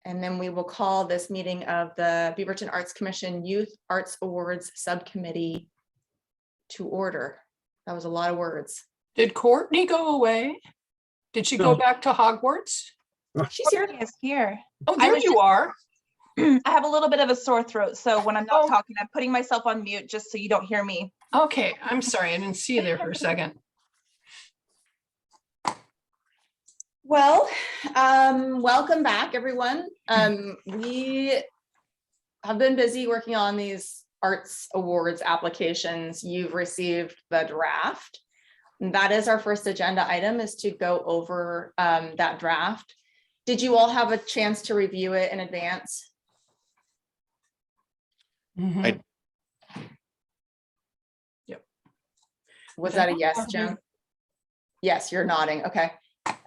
And then we will call this meeting of the Beaverton Arts Commission Youth Arts Awards Subcommittee to order. That was a lot of words. Did Kourtnee go away? Did she go back to Hogwarts? She's here. Is here. Oh, there you are. I have a little bit of a sore throat, so when I'm not talking, I'm putting myself on mute just so you don't hear me. Okay, I'm sorry. I didn't see you there for a second. Well, welcome back, everyone. We have been busy working on these arts awards applications. You've received the draft. And that is our first agenda item, is to go over that draft. Did you all have a chance to review it in advance? Mhm. Was that a yes, Joan? Yes, you're nodding. Okay.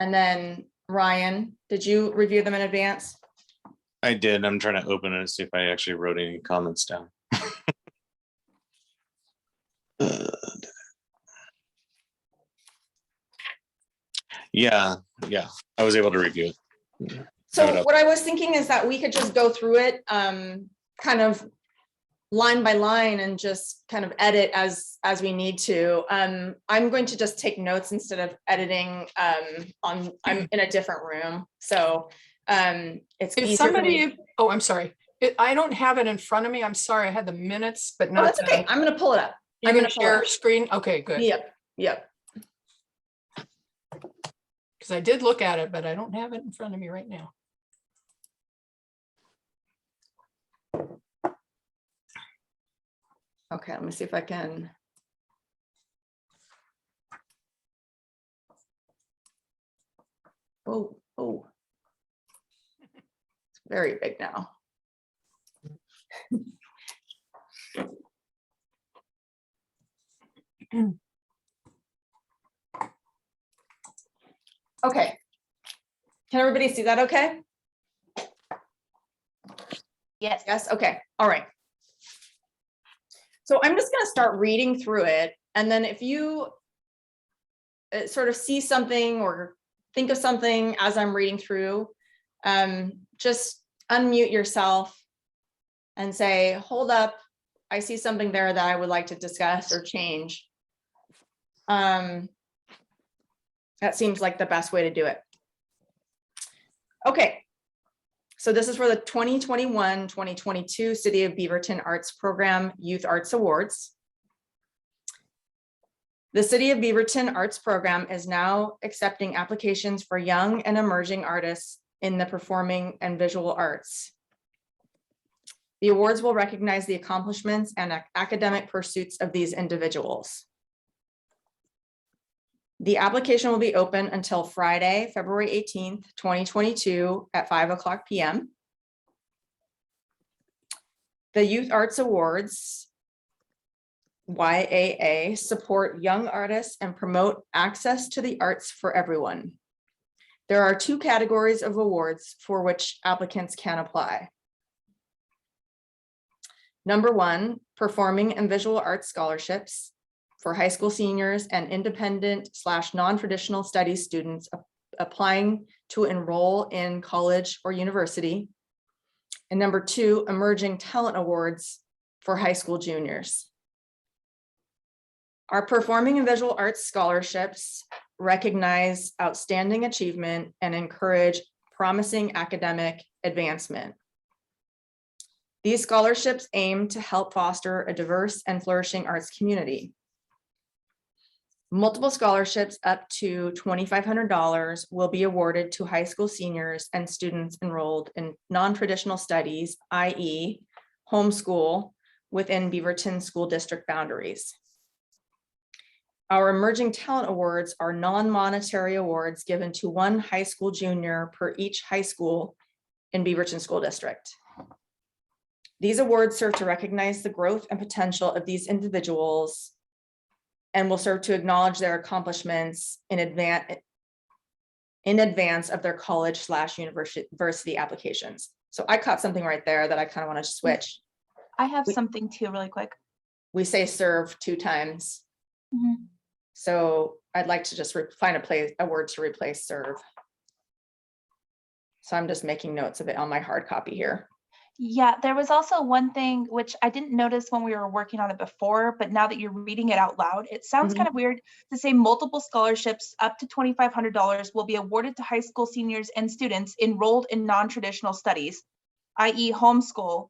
And then Ryan, did you review them in advance? I did. I'm trying to open it and see if I actually wrote any comments down. Yeah, I was able to review it. So what I was thinking is that we could just go through it kind of line by line and just kind of edit as we need to. I'm going to just take notes instead of editing. I'm in a different room, so it's If easier somebody, oh, I'm sorry. I don't have it in front of me. I'm sorry. I had the minutes, but Oh, not. that's okay. I'm going to pull it up. You're I'm going gonna to pull it share up. screen? Okay, good. Yep. Because I did look at it, but I don't have it in front of me right now. Okay, let me see if I can. Oh, it's very big now. Okay. Can everybody see that okay? Yes. Yes, okay, all right. So I'm just gonna start reading through it, and then if you sort of see something or think of something as I'm reading through, just unmute yourself and say, hold up, I see something there that I would like to discuss or change. That seems like the best way to do it. Okay. So this is for the 2021-2022 City of Beaverton Arts Program Youth Arts Awards. The City of Beaverton Arts Program is now accepting applications for young and emerging artists in the performing and visual arts. The awards will recognize the accomplishments and academic pursuits of these individuals. The application will be open until Friday, February 18th, 2022 at 5:00 p.m. The Youth Arts Awards, YAA, support young artists and promote access to the arts for everyone. There are 2 categories of awards for which applicants can apply. Number 1, performing and visual arts scholarships for high school seniors and independent/non-traditional studies students applying to enroll in college or university. And number 2, emerging talent awards for high school juniors. Our performing and visual arts scholarships recognize outstanding achievement and encourage promising academic advancement. These scholarships aim to help foster a diverse and flourishing arts community. Multiple scholarships up to $2,500 will be awarded to high school seniors and students enrolled in non-traditional studies, i.e. homeschool, within Beaverton School District boundaries. Our Emerging Talent Awards are non-monetary awards given to 1 high school junior per each high school in Beaverton School District. These awards serve to recognize the growth and potential of these individuals and will serve to acknowledge their accomplishments in advance of their college/university applications. So I caught something right there that I kind of want to switch. I have something too, really quick. We say serve 2 times. Mhm. So I'd like to just find a word to replace serve. So I'm just making notes of it on my hard copy here. Yeah, there was also one thing which I didn't notice when we were working on it before, but now that you're reading it out loud, it sounds kind of weird to say multiple scholarships up to $2,500 will be awarded to high school seniors and students enrolled in non-traditional studies, i.e. homeschool.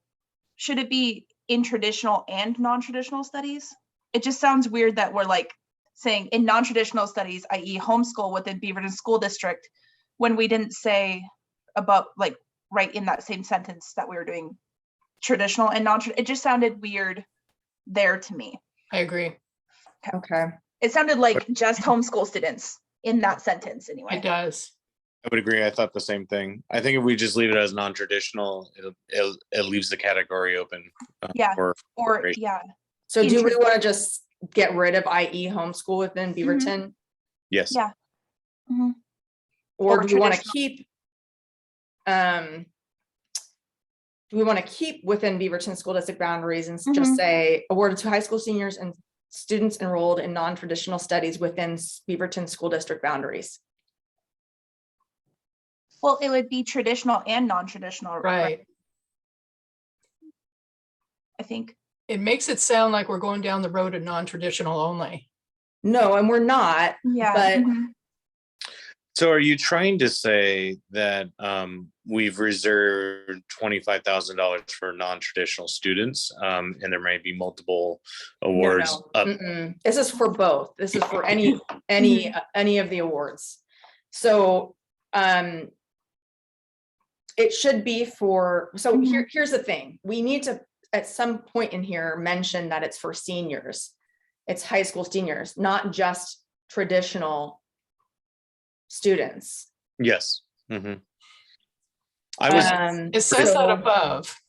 Should it be in traditional and non-traditional studies? It just sounds weird that we're like saying in non-traditional studies, i.e. homeschool within Beaverton School District, when we didn't say about like right in that same sentence that we were doing traditional and non-traditional. It just sounded weird there to me. I agree. Okay. It sounded like just homeschool students in that sentence anyway. It does. I would agree. I thought the same thing. I think if we just leave it as non-traditional, it leaves the category open. Yeah. For Or integration. yeah. So do we want to just get rid of IE homeschool within Beaverton? Yes. Yeah. Mhm. Or Or do we want to traditional. keep, do we want to keep within Beaverton School District boundaries and just say awarded to high school seniors and students enrolled in non-traditional studies within Beaverton School District boundaries? Well, it would be traditional and non-traditional. Right. I think. It makes it sound like we're going down the road of non-traditional only. No, and we're not, Yeah. but So are you trying to say that we've reserved $25,000 for non-traditional students, and there may be multiple awards? No. This is for both. This is for any of the awards. So it should be for, so here's the thing. We need to, at some point in here, mention that it's for seniors. It's high school seniors, not just traditional students. Yes. I was It says that above.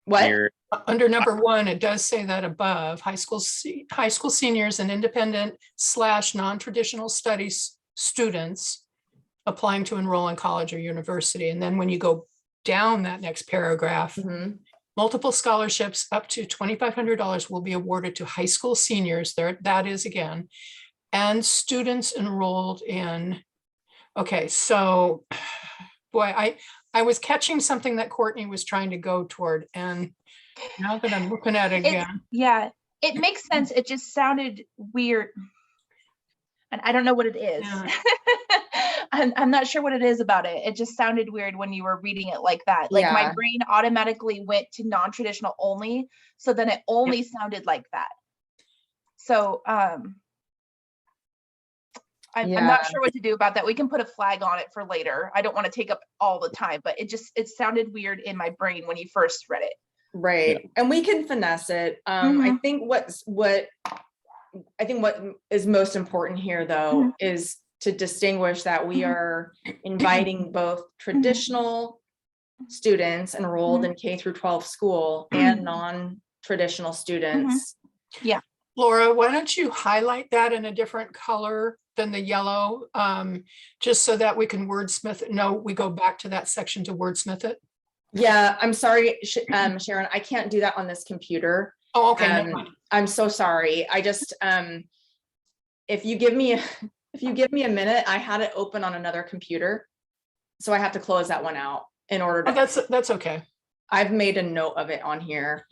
What? near, Under number 1, it does say that above, high school seniors and independent / non-traditional studies students applying to enroll in college or university. And then when you go down that next paragraph, multiple scholarships up to $2,500 will be awarded to high school seniors, there that is again, and students enrolled in, okay, so boy, I was catching something that Kourtnee was trying to go toward, and now that I'm looking at it again. Yeah, it makes sense. It just sounded weird. And I don't know what it is. Yeah. I'm not sure what it is about it. It just sounded weird when you were reading it like that. Like my brain automatically went to non-traditional only. So then it only sounded like that. So I'm not sure what to do about that. We can put a flag on it for later. I don't want to take up all the time, but it sounded weird in my brain when you first read it. Right. Yeah. And we can finesse it. I think what is most important here though is to distinguish that we are inviting both traditional students enrolled in K through 12 school and non-traditional students. Yeah. Laura, why don't you highlight that in a different color than the yellow, just so that we can wordsmith it? No, we go back to that section to wordsmith it. Yeah, I'm sorry, Sharon, I can't do that on this computer. Oh, okay. Never mind. I'm so sorry. I just, if you give me a minute, I had it open on another computer. So I have to close that one out in order to. That's okay. I've made a note of it on here.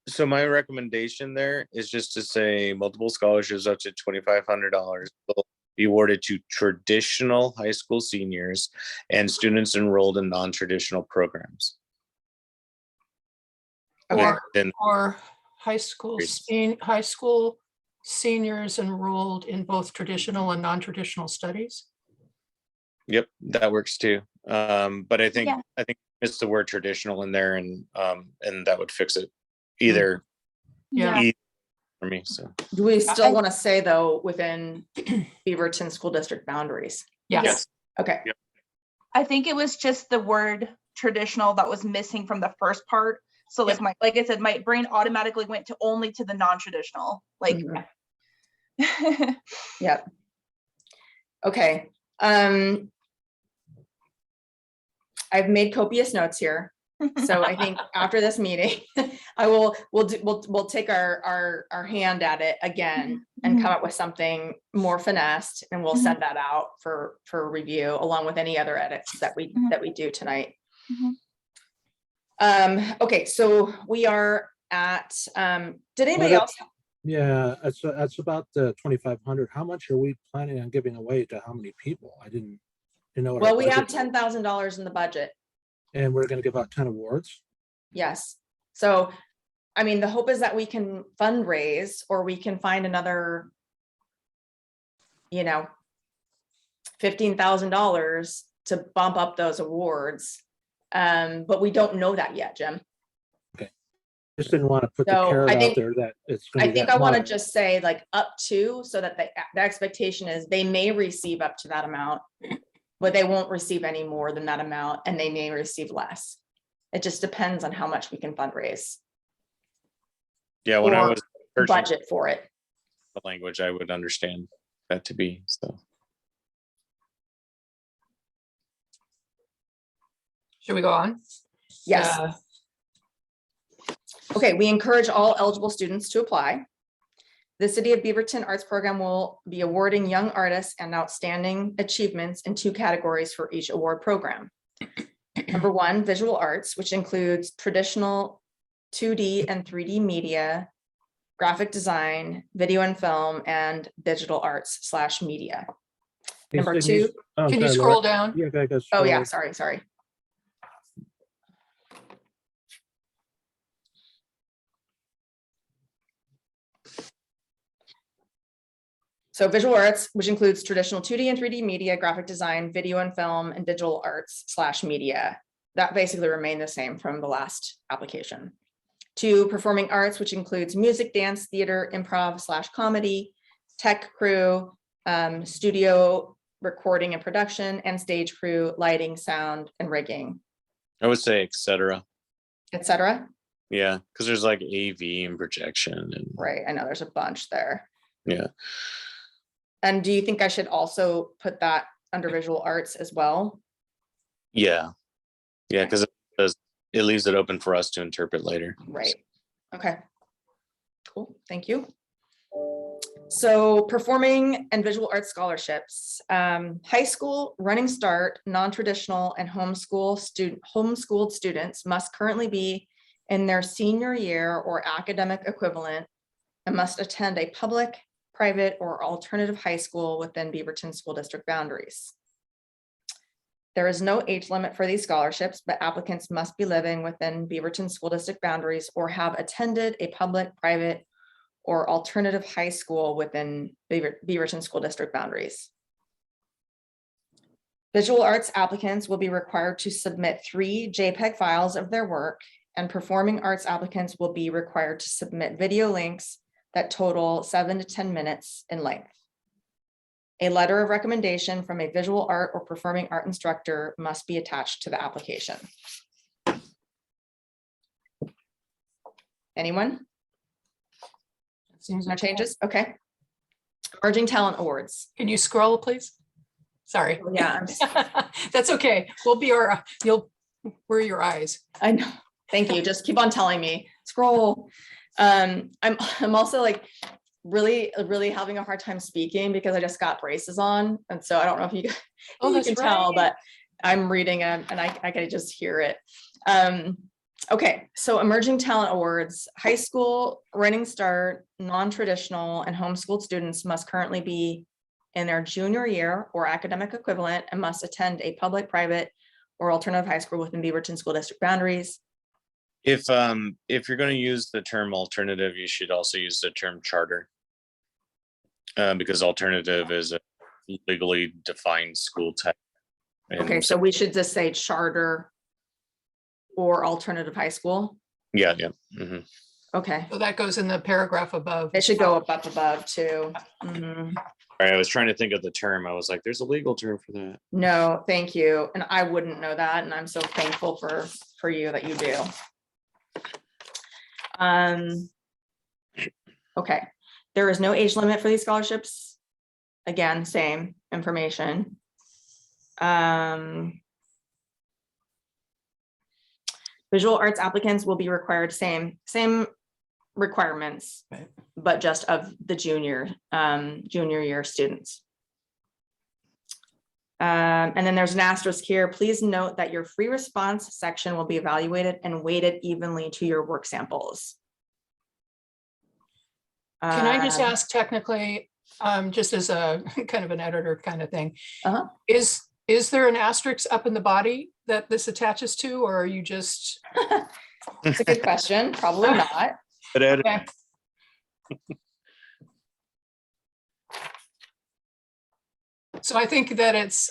So my recommendation there is just to say multiple scholarships up to $2,500 will be awarded to traditional high school seniors and students enrolled in non-traditional programs. Okay. Or high school seniors enrolled in both traditional and non-traditional studies. Yep, that works too. But I think it's the word traditional in there, and that would fix it. Either for me. So do we still want to say though within Beaverton School District boundaries? Yes. Okay. Yep. I think it was just the word traditional that was missing from the first part. So like like I said, my brain automatically went to only to the non-traditional. Like Yep. Okay. I've made copious notes here. So I think after this meeting, we'll take our hand at it again and come up with something more finessed, and we'll send that out for review along with any other edits that we do tonight. Okay, so we are at, did anybody else? Yeah, that's about the 2,500. How much are we planning on giving away to how many people? I didn't know. What our Well, we have budget was. $10,000 in the budget. And we're going to give out 10 awards. Yes. So, I mean, the hope is that we can fundraise, or we can find another, $15,000 to bump up those awards. But we don't know that yet, Jim. Okay. Just didn't want to put So, the carrot I think- out there that it's I going to be think that I want to much. just say like up to, so that the expectation is they may receive up to that amount, but they won't receive any more than that amount, and they may receive less. It just depends on how much we can fundraise, Yeah, when I or was searching budget for it. the language, I would understand that to be, so. Should we go on? Yes. Okay, we encourage all eligible students to apply. The City of Beaverton Arts Program will be awarding young artists and outstanding achievements in 2 categories for each award program. Number 1, visual arts, which includes traditional 2D and 3D media, graphic design, video and film, and digital arts / media. Hey, Number Sydney, 2, oh, Can you sorry, scroll Laura. down? Yeah, I guess. oh yeah, sorry. So visual arts, which includes traditional 2D and 3D media, graphic design, video and film, and digital arts / media. That basically remained the same from the last application. 2, performing arts, which includes music, dance, theater, improv / comedy, tech crew, studio recording and production, and stage crew, lighting, sound, and rigging, I would say etc. etc. Yeah, because there's like AV and projection and Right, I know there's a bunch there. yeah. And do you think I should also put that under visual arts as well? Yeah, because it leaves it open for us to interpret later. Right, okay. Cool, thank you. So performing and visual arts scholarships, high school, running start, non-traditional, and homeschooled students must currently be in their senior year or academic equivalent and must attend a public, private, or alternative high school within Beaverton School District boundaries. There is no age limit for these scholarships, but applicants must be living within Beaverton School District boundaries or have attended a public, private, or alternative high school within Beaverton School District boundaries. Visual arts applicants will be required to submit 3 JPEG files of their work, and performing arts applicants will be required to submit video links that total 7 to 10 minutes in length. A letter of recommendation from a visual art or performing art instructor must be attached to the application. Anyone? Seems No okay. changes? Okay. Emerging Talent Awards. Can you scroll, please? Sorry. Yeah, That's okay. We're your eyes. I know. Thank you. Just keep on telling me. Scroll. I'm also like really having a hard time speaking because I just got braces on, and so I don't know if you, Oh, you that's can tell, right. but I'm reading it and I can just hear it. Okay, so Emerging Talent Awards, high school, running start, non-traditional, and homeschooled students must currently be in their junior year or academic equivalent and must attend a public, private, or alternative high school within Beaverton School District boundaries. If you're going to use the term alternative, you should also use the term charter, because alternative is a legally defined school type. And Okay, so we should just say charter or alternative high school. yeah. Mhm. Okay, So that goes in the paragraph above. it should go up above too. Mhm. All right, I was trying to think of the term. I was like, there's a legal term for that. No, thank you. And I wouldn't know that. And I'm so thankful for you that you do. Okay, there is no age limit for these scholarships. Again, same information. Visual arts applicants will be required same requirements, Right. but just of the junior year students. And then there's an asterisk here. Please note that your free response section will be evaluated and weighted evenly to your work samples. Can I just ask technically, just as a kind of an editor kind of thing? Uh-huh. Is there an asterisk up in the body that this attaches to, or are you just? It's a good question. Probably not. But Ed, Okay. So I think that it's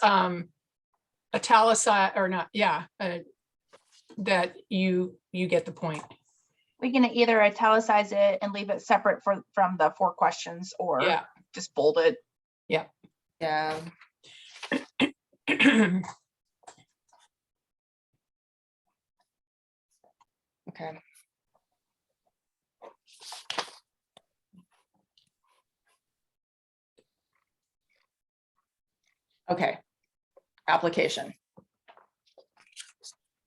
italicized or not, yeah, that you get the point. We can either italicize it and leave it separate from the 4 questions, or Yeah. just bold it. Yeah. Okay. Okay. Application.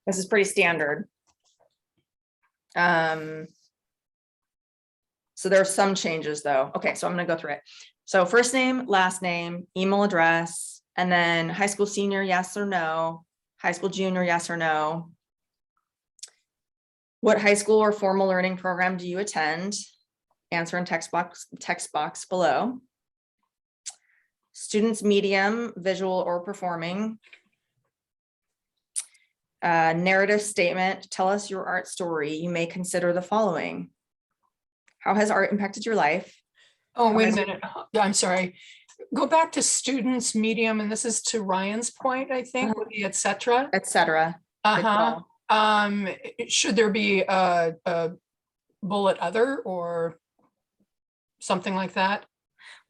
This is pretty standard. So there are some changes though. Okay, so I'm gonna go through it. So first name, last name, email address, and then high school senior, yes or no, high school junior, yes or no. What high school or formal learning program do you attend? Answer in text box below. Students medium, visual or performing. Narrative statement, tell us your art story. You may consider the following. How has art impacted your life? Oh, wait a minute. I'm sorry. Go back to students, medium, and this is to Ryan's point, I think, with the et cetera. Et cetera. Good Uh-huh. call. Should there be a bullet other or something like that?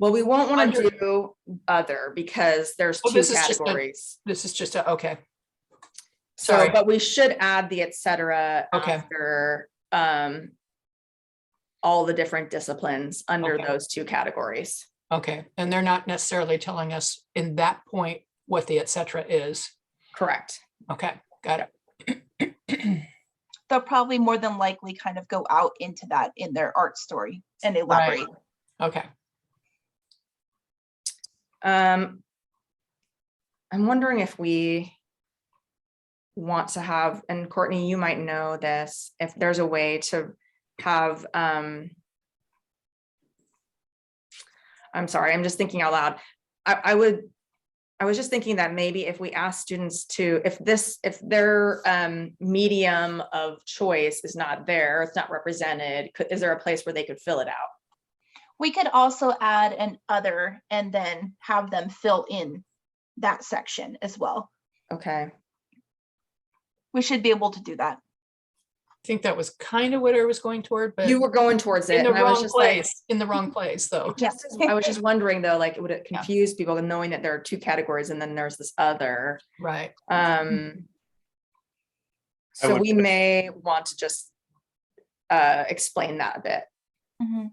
Well, we won't want to Under- do other because there's Oh, two this is just a- categories. This is just a, okay, So, sorry. but we should add the et cetera Okay. after all the different disciplines under Okay. those two categories. Okay, and they're not necessarily telling us in that point what the et cetera is. Correct. Okay, got it. They'll probably more than likely kind of go out into that in their art story and elaborate. Okay, I'm wondering if we want to have, and Kourtnee, you might know this, if there's a way to have, I'm sorry, I'm just thinking out loud. I was just thinking that maybe if we ask students to, if their medium of choice is not there, it's not represented, is there a place where they could fill it out? We could also add an other and then have them fill in that section as well. Okay. We should be able to do that. I think that was kind of what I was going toward, but You were going towards it. in the and I was wrong just like, place, in the wrong place, though. I was just wondering though, like, would it Yeah. confuse people knowing that there are two categories and then there's this other? Right, So would- we may want to just explain that a bit. Mhm.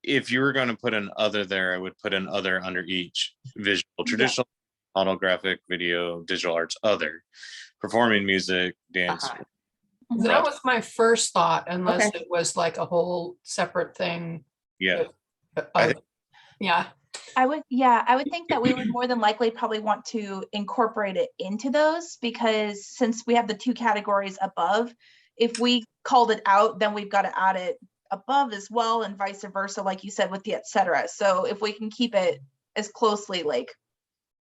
if you were going to put an other there, I would put an other under each: visual, traditional, model, graphic, video, digital arts, other, performing music, dance. Uh-huh. that was my first thought, unless Okay. it was like a whole separate thing. Yeah, of- Yeah, I would think that we would more than likely probably want to incorporate it into those, because since we have the two categories above, if we called it out, then we've got to add it above as well, and vice versa, like you said, with the et cetera. So if we can keep it as closely like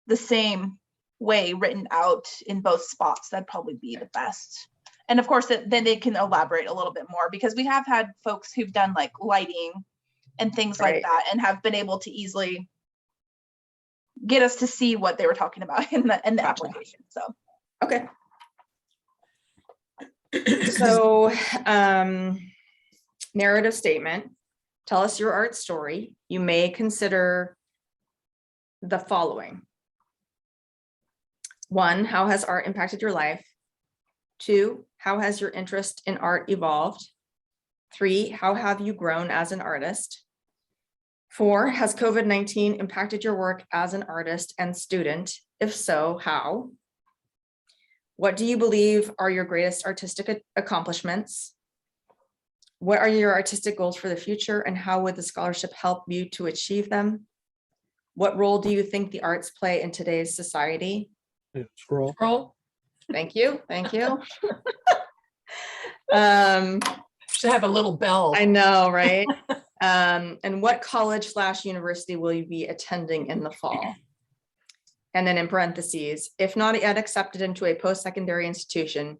the same way written out in both spots, that'd probably be the best. And of course, then they can elaborate a little bit more, because we have had folks who've done like lighting and things Right. like that and have been able to easily get us to see what they were talking about in the Gotcha. application. So Okay. So, narrative statement, tell us your art story. You may consider the following. 1, how has art impacted your life? 2, how has your interest in art evolved? 3, how have you grown as an artist? 4, has COVID-19 impacted your work as an artist and student? If so, how? What do you believe are your greatest artistic accomplishments? What are your artistic goals for the future, and how would the scholarship help you to achieve them? What role do you think the arts play in today's society? Yeah, scroll. Scroll. Thank you, thank you. Should have a little bell. I know, right? And what college/university will you be attending in the fall? And then in parentheses, if not yet accepted into a post-secondary institution,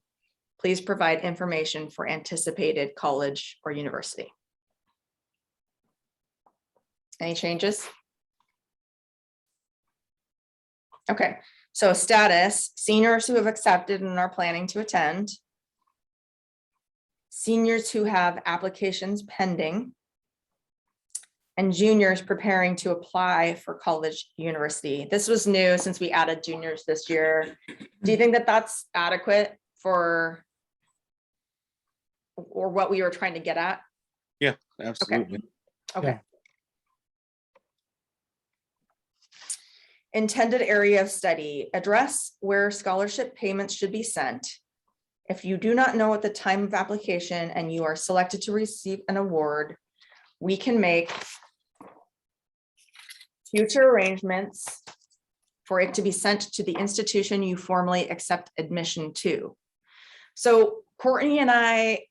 please provide information for anticipated college or university. Any changes? Okay, so status, seniors who have accepted and are planning to attend. Seniors who have applications pending. And juniors preparing to apply for college, university. This was new since we added juniors this year. Do you think that that's adequate for or what we were trying to get at? Yeah, absolutely. Okay. Intended area of study, address where scholarship payments should be sent. If you do not know at the time of application and you are selected to receive an award, we can make future arrangements for it to be sent to the institution you formally accept admission to. So Kourtnee and I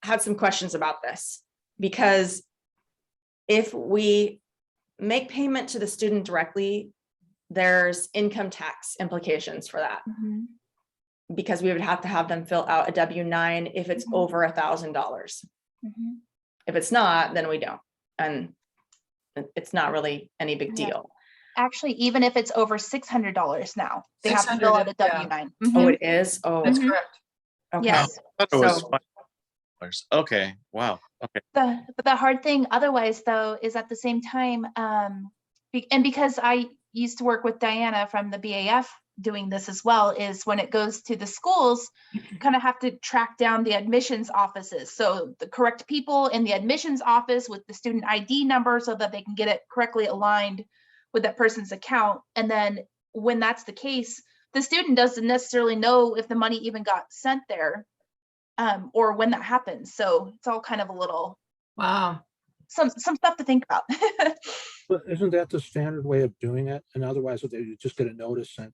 had some questions about this, because if we make payment to the student directly, there's income tax implications for that, because we would have to have them fill out a W-9 if it's over $1,000. If it's not, then we don't. And it's not really any big deal. Actually, even if it's over $600 now, they have to fill out a W-9. Oh, it is? Oh, That's correct. okay. Yes. I thought it was So- $5. Okay, wow. Okay. But the hard thing otherwise, though, is at the same time, and because I used to work with Diana from the BAF doing this as well, is when it goes to the schools, you kind of have to track down the admissions offices. So the correct people in the admissions office with the student ID number so that they can get it correctly aligned with that person's account. And then when that's the case, the student doesn't necessarily know if the money even got sent there, or when that happens. So it's all kind of a little, Wow. some stuff to think about. But isn't that the standard way of doing it? And otherwise, they would just get a notice sent,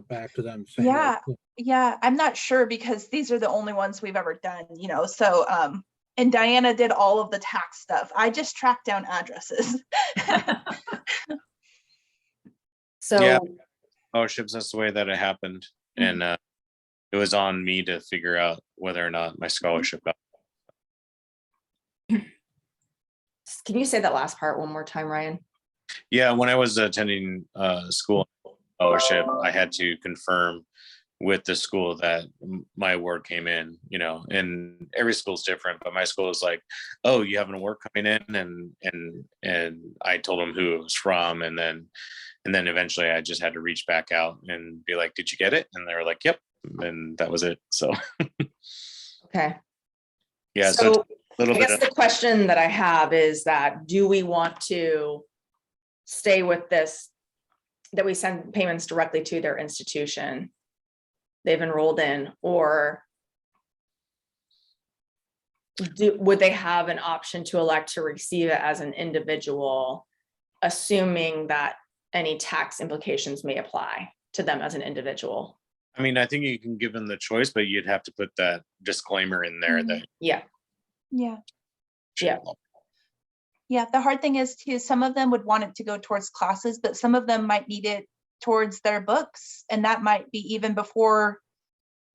back to them saying, Yeah. Yeah, I'm not sure, because these are the only ones we've ever done, so, and Diana did all of the tax stuff. I just tracked down addresses. So, Yeah. Scholarships, that's the way that it happened. And it was on me to figure out whether or not my scholarship got. can you say that last part one more time, Ryan? Yeah, when I was attending school scholarship, I had to confirm with the school that my award came in, and every school's different, but my school was like, oh, you have an award coming in, and I told them who it was from, and then eventually I just had to reach back out and be like, did you get it? And they were like, yep, and that was it. So Okay. yeah, So so a little I bit guess of, the question that I have is that, do we want to stay with this, that we send payments directly to their institution they've enrolled in, or would they have an option to elect to receive it as an individual, assuming that any tax implications may apply to them as an individual? I mean, I think you can give them the choice, but you'd have to put that disclaimer in there that. Yeah. Yeah. Yeah. Yeah, the hard thing is too, some of them would want it to go towards classes, but some of them might need it towards their books, and that might be even before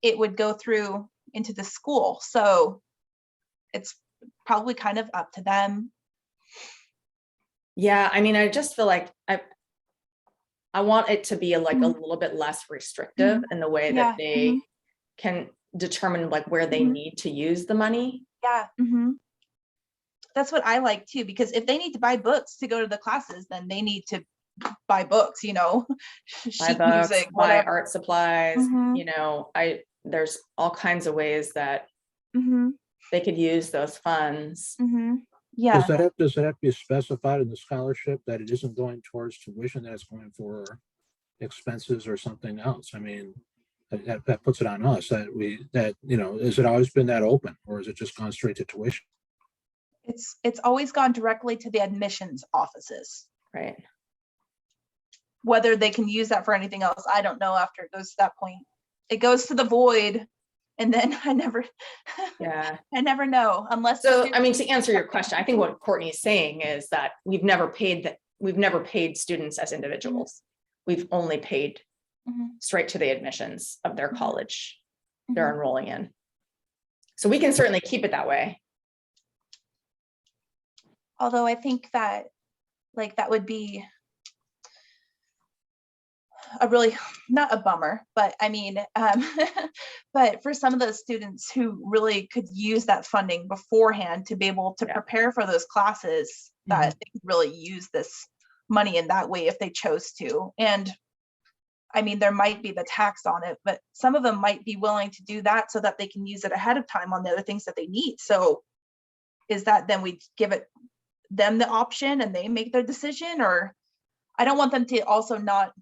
it would go through into the school. So it's probably kind of up to them. Yeah, I mean, I just feel like I want it to be like a little bit less restrictive in the way that they can determine like where they need to use the money. Yeah. That's what I like too, because if they need to buy books to go to the classes, then they need to buy books, Buy sheet books, music, buy whatever. art supplies, there's all kinds of ways that they could use those funds. Yeah. Does that have to be specified in the scholarship that it isn't going towards tuition, that it's going for expenses or something else? I mean, that puts it on us that, you know, has it always been that open, or has it just gone straight to tuition? It's always gone directly to the admissions offices. Right. Whether they can use that for anything else, I don't know. After it goes to that point, it goes to the void, and then I never know unless. So, I mean, to answer your question, I think what Kourtnee is saying is that we've never paid students as individuals. We've only paid straight to the admissions of their college they're enrolling in. So we can certainly keep it that way. Although I think that that would be a really, not a bummer, but I mean, but for some of those students who really could use that funding beforehand to be able to prepare for those classes, that they could really use this money in that way if they chose to. And I mean, there might be the tax on it, but some of them might be willing to do that so that they can use it ahead of time on the other things that they need. So is that then we give them the option and they make their decision? Or I don't want them to also not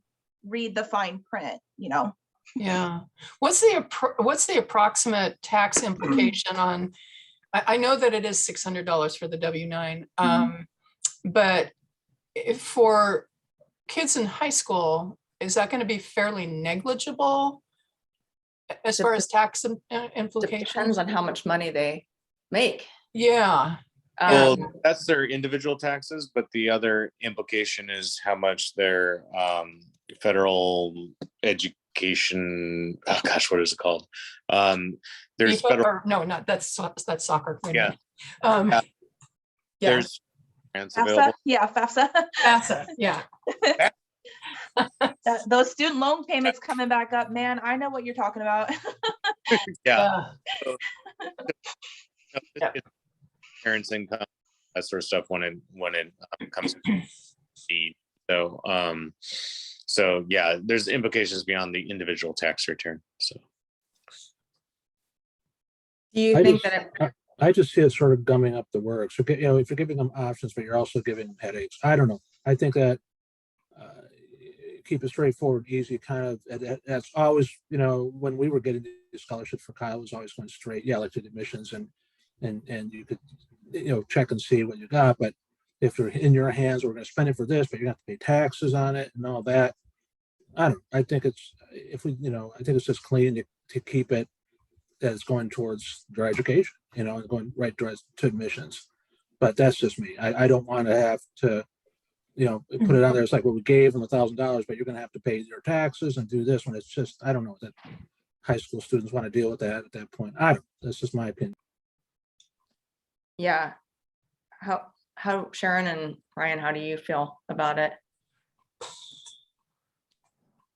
read the fine print, you know? Yeah. What's the approximate tax implication on, I know that it is $600 for the W-9, but for kids in high school, is that going to be fairly negligible as far as tax implications? Depends on how much money they make. Yeah. Well, that's their individual taxes, but the other implication is how much their federal education, oh gosh, what is it called? There's federal, or no, not that's soccer. Yeah. Yeah. There's grants FAFSA? available. Yeah, FAFSA. FAFSA, yeah. Those student loan payments coming back up, man. I know what you're talking about. Yeah. So, Yeah. Parents' income, that sort of stuff when it comes to feed. So yeah, there's implications beyond the individual tax return. So Do you think that I just see it sort of gumming up the works. You know, if you're giving them options, but you're also giving them headaches. I don't know. I think that keep it straightforward, easy, kind of. That's always, you know, when we were getting the scholarship for Kyle, it was always going straight, like to the admissions, and you could, you know, check and see what you got. But if you're in your hands, we're going to spend it for this, but you have to pay taxes on it and all that. I don't. I think it's I think it's just clean to keep it as going towards their education, you know, and going right to admissions. But that's just me. I don't want to have to, you know, put it on there. It's like, well, we gave them $1,000, but you're going to have to pay your taxes and do this when it's just, I don't know that high school students want to deal with that at that point. I don't. That's just my opinion. Yeah. How Sharon and Ryan, how do you feel about it?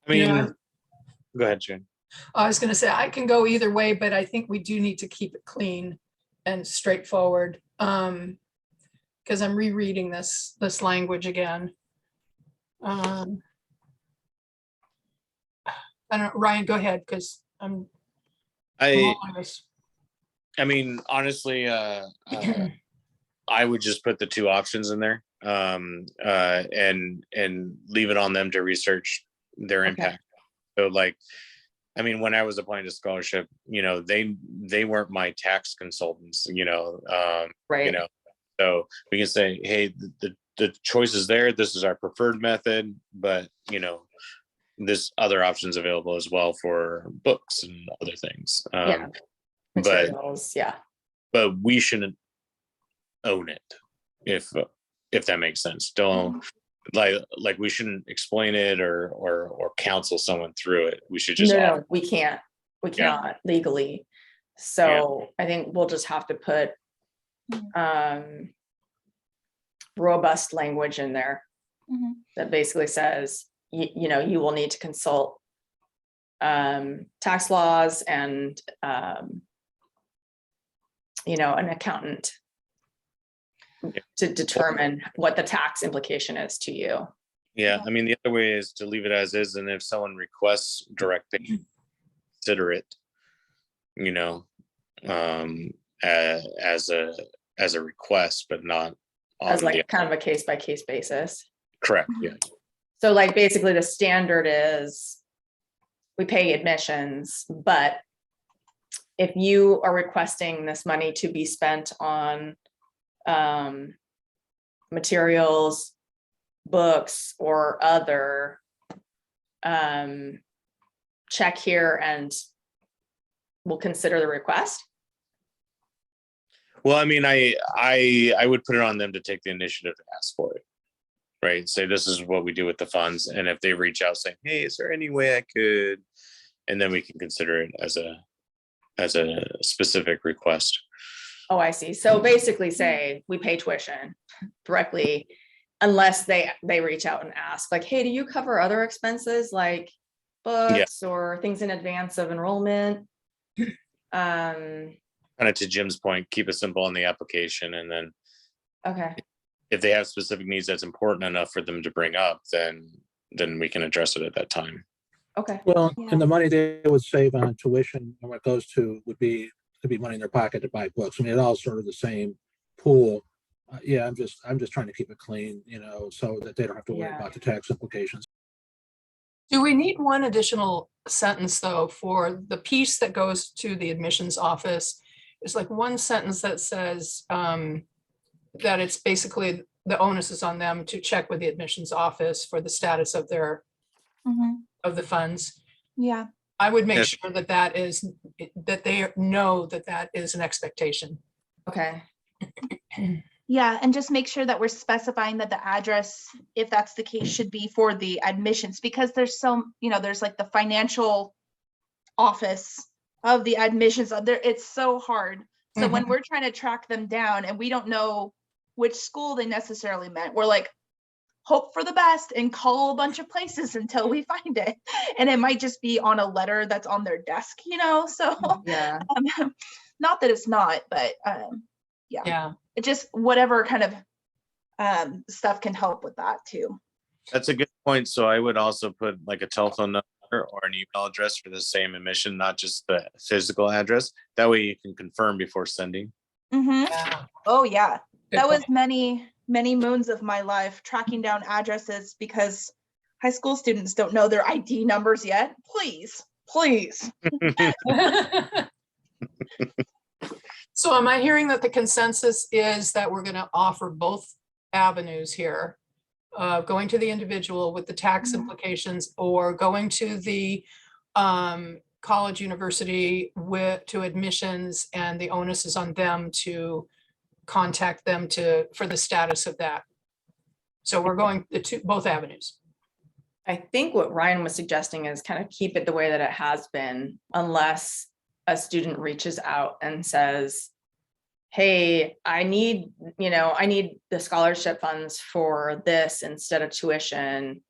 I mean, Yeah. Go ahead, Sharon. I was going to say I can go either way, but I think we do need to keep it clean and straightforward. Because I'm rereading this language again. I don't know, Ryan, go ahead, because I mean, honestly, I would just put the two options in there, and leave it on them to research their impact. So, like, I mean, when I was applying to scholarship, you know, they weren't my tax consultants, you know, Right. You know, so we can say, hey, the choice is there. This is our preferred method, but you know, there's other options available as well for books and other things. Materials, but we shouldn't own it, if that makes sense. Don't like we shouldn't explain it or counsel someone through it. We should just no, we can't. We cannot legally. So I think we'll just have to put robust language in there that basically says, you know, you will need to consult tax laws and you know, an accountant to determine what the tax implication is to you. Yeah, I mean, the other way is to leave it as is, and if someone requests direct payment, consider it, you know, as a request, but not As like kind of a case by case basis. Correct. Yeah. So like basically the standard is we pay admissions, but if you are requesting this money to be spent on materials, books, or other, check here and we'll consider the request. Well, I mean, I would put it on them to take the initiative to ask for it, right? Say, this is what we do with the funds. And if they reach out saying, hey, is there any way I could, and then we can consider it as a specific request. Oh, I see. So basically say we pay tuition directly unless they reach out and ask like, hey, do you cover other expenses like books or things in advance of enrollment? Kind of to Jim's point, keep it simple on the application. And then Okay. if they have specific needs that's important enough for them to bring up, then we can address it at that time. Okay. Well, Yeah. and the money they would save on tuition and what it goes to could be money in their pocket to buy books. I mean, it's all sort of the same pool. Yeah, I'm just trying to keep it clean, so that they don't have to worry Yeah. about the tax implications. Do we need one additional sentence though for the piece that goes to the admissions office? It's like one sentence that says that it's basically the onus is on them to check with the admissions office for the status of their of the funds. Yeah. I would make Yes. sure that that they know that is an expectation. Okay. Yeah, and just make sure that we're specifying that the address, if that's the case, should be for the admissions, because there's there's like the financial office of the admissions there. It's so hard. So when we're trying to track them down and we don't know which school they necessarily meant, we're like, hope for the best and call a bunch of places until we find it. And it might just be on a letter that's on their desk, so Yeah. not that it's not, but Yeah. it just whatever kind of stuff can help with that too. That's a good point. So I would also put like a telephone number or an email address for the same admission, not just the physical address. That way you can confirm before sending. Yeah. Oh yeah, Good that was point. many moons of my life tracking down addresses because high school students don't know their ID numbers yet. Please. So am I hearing that the consensus is that we're going to offer both avenues here? Going to the individual with the tax implications or going to the college, university to admissions, and the onus is on them to contact them for the status of that. So we're going both avenues. I think what Ryan was suggesting is kind of keep it the way that it has been, unless a student reaches out and says, hey, I need the scholarship funds for this instead of tuition.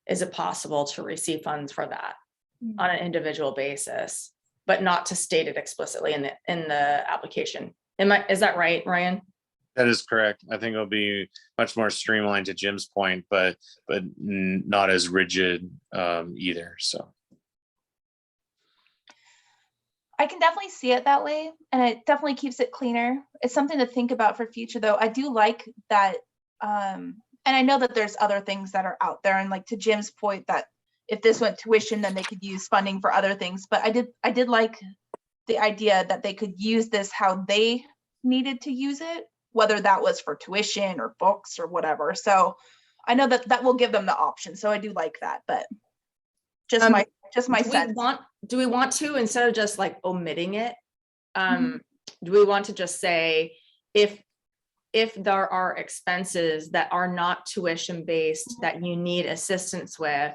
Is it possible to receive funds for that on an individual basis, but not to state it explicitly in the application? Is that right, Ryan? That is correct. I think it'll be much more streamlined to Jim's point, but not as rigid either. So I can definitely see it that way, and it definitely keeps it cleaner. It's something to think about for future, though. I do like that, and I know that there's other things that are out there, and like to Jim's point, that if this went tuition, then they could use funding for other things. But I did like the idea that they could use this how they needed to use it, whether that was for tuition or books or whatever. So I know that will give them the option. So I do like that, but just my sense. Do we want to, instead of just like omitting it, do we want to just say, if there are expenses that are not tuition based that you need assistance with,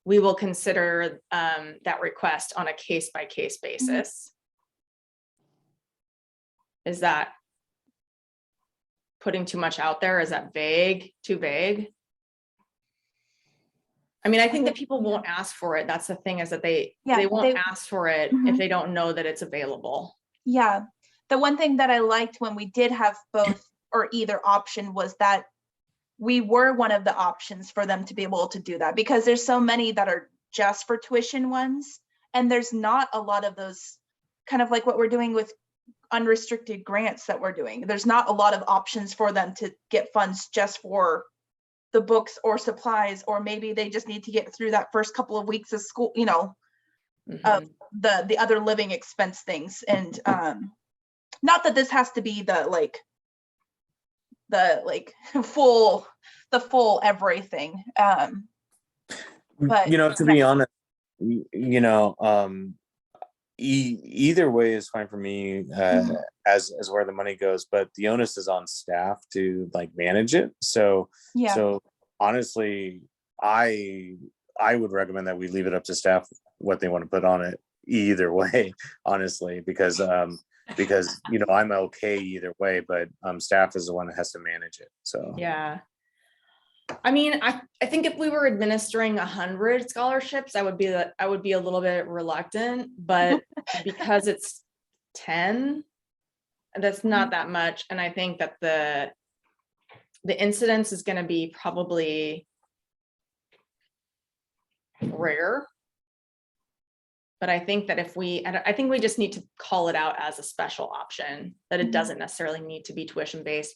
we will consider that request on a case-by-case basis? Is that putting too much out there? Is that too vague? I mean, I think that people won't ask for it. That's the thing, is that they won't ask for it if they don't know that it's available. Yeah. The one thing that I liked when we did have both or either option was that we were one of the options for them to be able to do that, because there's so many that are just for tuition ones. And there's not a lot of those, kind of like what we're doing with unrestricted grants that we're doing. There's not a lot of options for them to get funds just for the books or supplies, or maybe they just need to get through that first couple of weeks of school, of the other living expense things. And not that this has to be the full everything. But to be honest, either way is fine for me, as where the money goes, but the onus is on staff to like manage it. So honestly, I would recommend that we leave it up to staff what they want to put on it either way, honestly, because I'm okay either way, but staff is the one that has to manage it. So Yeah. I mean, I think if we were administering 100 scholarships, I would be a little bit reluctant, but because it's 10, that's not that much. And I think that the incidence is going to be probably rare. But I think that I think we just need to call it out as a special option, that it doesn't necessarily need to be tuition based.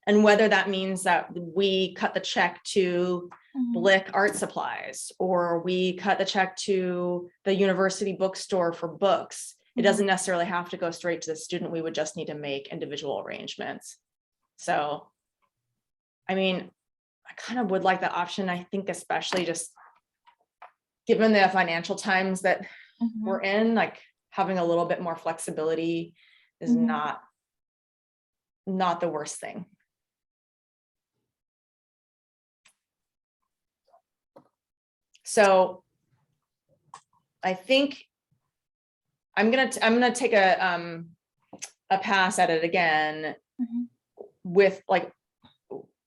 And whether that means that we cut the check to Blaich art supplies, or we cut the check to the university bookstore for books, it doesn't necessarily have to go straight to the student. We would just need to make individual arrangements. So, I mean, I kind of would like the option. I think especially just given the financial times that we're in, like having a little bit more flexibility is not the worst thing. So I think I'm gonna take a pass at it again with like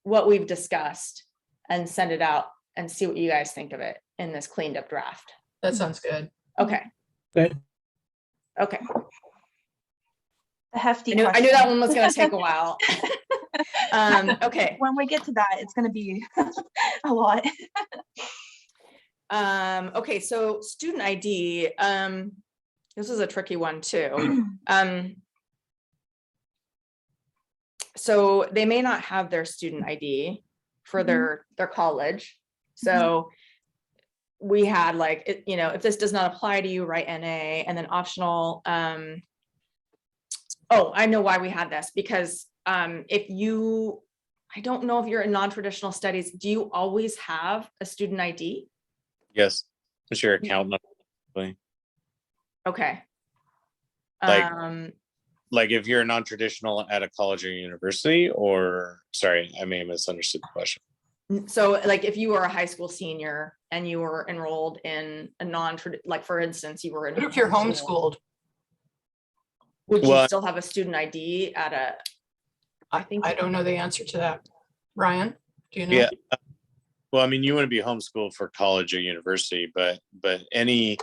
what we've discussed and send it out and see what you guys think of it in this cleaned up draft. That sounds good. Okay. Okay. Okay. The hefty I knew that one was gonna take a while. Okay. When we get to that, it's gonna be a lot. Okay, so student ID, this is a tricky one too. So they may not have their student ID for their college. So we had like, if this does not apply to you, write NA, and then optional. Oh, I know why we had this, because I don't know if you're in non-traditional studies, do you always have a student ID? yes, it's your account number. Okay. Like if you're non-traditional at a college or university, or sorry, I may have misunderstood the question. So like if you were a high school senior and you were enrolled in a like for instance, you were in. What if you're homeschooled? Would you still have a student ID at a? I don't know the answer to that. Ryan, do you know? Yeah. Well, I mean, you want to be homeschooled for college or university, but any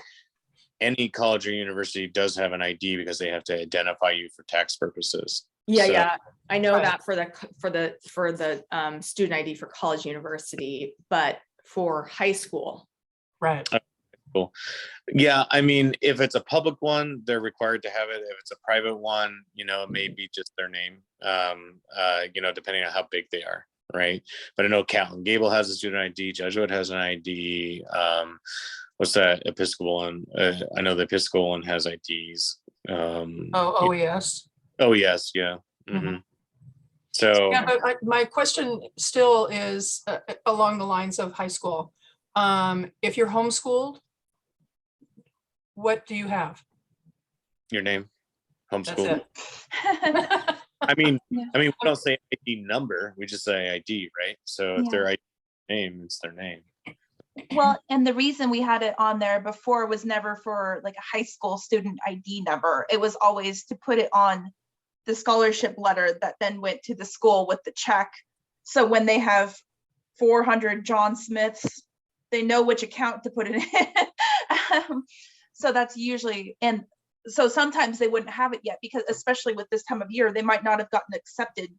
college or university does have an ID because they have to identify you for tax purposes. Yeah, So, yeah, I know that for the student ID for college, university, but for high school. Right. Cool. Yeah, I mean, if it's a public one, they're required to have it. If it's a private one, it may be just their name, depending on how big they are, right? But I know Calvin Gable has a student ID, Jesuit has an ID. What's that Episcopal one? I know the Episcopal one has IDs. OES. Oh, yes, yeah. So yeah, but my question still is along the lines of high school. If you're homeschooled, what do you have? Your name, homeschool. That's it. I mean, we don't say ID number, we just say ID, right? So if their ID name, it's their name. Well, and the reason we had it on there before was never for like a high school student ID number. It was always to put it on the scholarship letter that then went to the school with the check. So when they have 400 John Smiths, they know which account to put it in. So that's usually, and so sometimes they wouldn't have it yet, because especially with this time of year, they might not have gotten accepted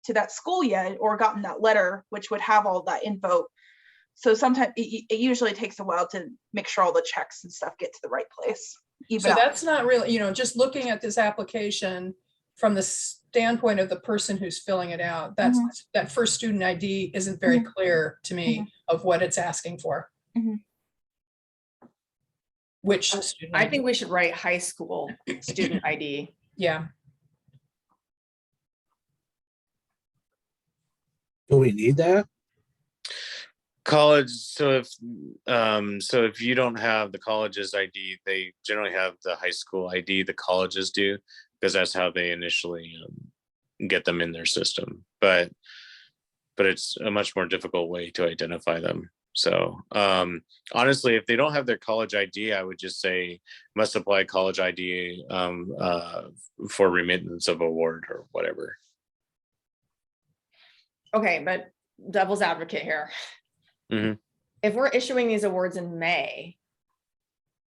to that school yet or gotten that letter, which would have all that info. So sometimes it usually takes a while to make sure all the checks and stuff get to the right place. So that's not really, just looking at this application from the standpoint of the person who's filling it out, that first student ID isn't very clear to me of what it's asking for. Which student? I think we should write high school student ID. Yeah, Do we need that? College, so if you don't have the college's ID, they generally have the high school ID, the colleges do, because that's how they initially get them in their system. But it's a much more difficult way to identify them. So honestly, if they don't have their college ID, I would just say must apply college ID for remittance of award or whatever. Okay, but devil's advocate here. Mhm. If we're issuing these awards in May,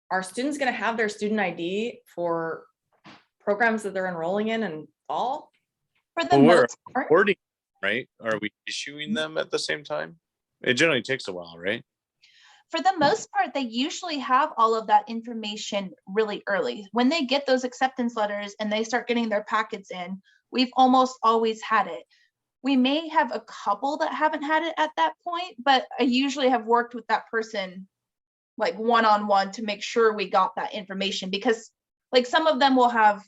are students going to have their student ID for programs that they're enrolling in fall? For the Well, we're most part, awarding, right? Are we issuing them at the same time? It generally takes a while, right? for the most part, they usually have all of that information really early. When they get those acceptance letters and they start getting their packets in, we've almost always had it. We may have a couple that haven't had it at that point, but I usually have worked with that person like one-on-one to make sure we got that information, because like some of them will have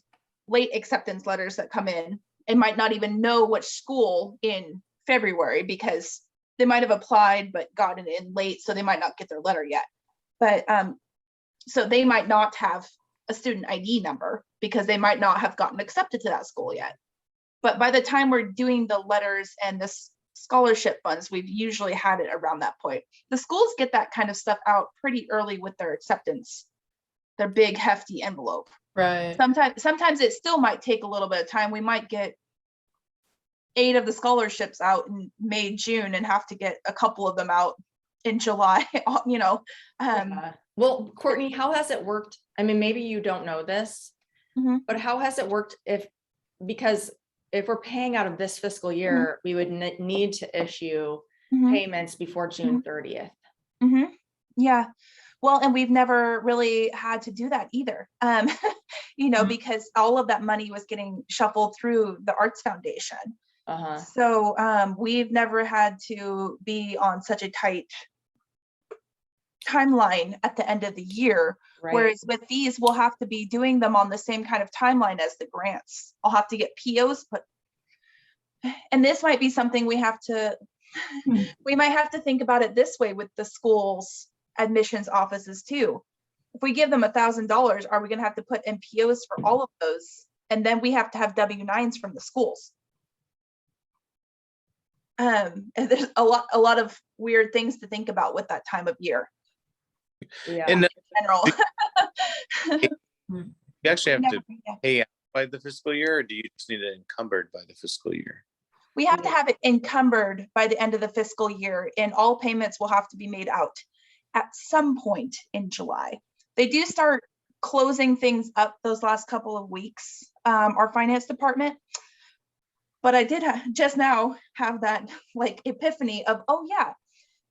late acceptance letters that come in and might not even know which school in February because they might have applied but gotten it in late, so they might not get their letter yet. But so they might not have a student ID number because they might not have gotten accepted to that school yet. But by the time we're doing the letters and the scholarship funds, we've usually had it around that point. The schools get that kind of stuff out pretty early with their acceptance, their big hefty envelope. right. Sometimes it still might take a little bit of time. We might get 8 of the scholarships out in May, June, and have to get a couple of them out in July, you know. Well, Kourtnee, how has it worked? I mean, maybe you don't know this, Mhm. but how has it worked because if we're paying out of this fiscal year, we would need to issue Mhm. payments before June 30th. Mm-hmm. Yeah. Well, and we've never really had to do that either, you know, because all of that money was getting shuffled through the Arts Foundation. Uh-huh. So we've never had to be on such a tight timeline at the end of the year. Right. Whereas with these, we'll have to be doing them on the same kind of timeline as the grants. I'll have to get POs put. And this might be something we have to, we might have to think about it this way with the schools admissions offices too. If we give them $1,000, are we going to have to put in POs for all of those? And then we have to have W-9s from the schools. And there's a lot of weird things to think about with that time of year. Yeah. And In general. you actually have to Yeah. pay out by the fiscal year, or do you just need it encumbered by the fiscal year? We have to have it encumbered by the end of the fiscal year, and all payments will have to be made out at some point in July. They do start closing things up those last couple of weeks, our finance department. But I did just now have that like epiphany of, oh yeah,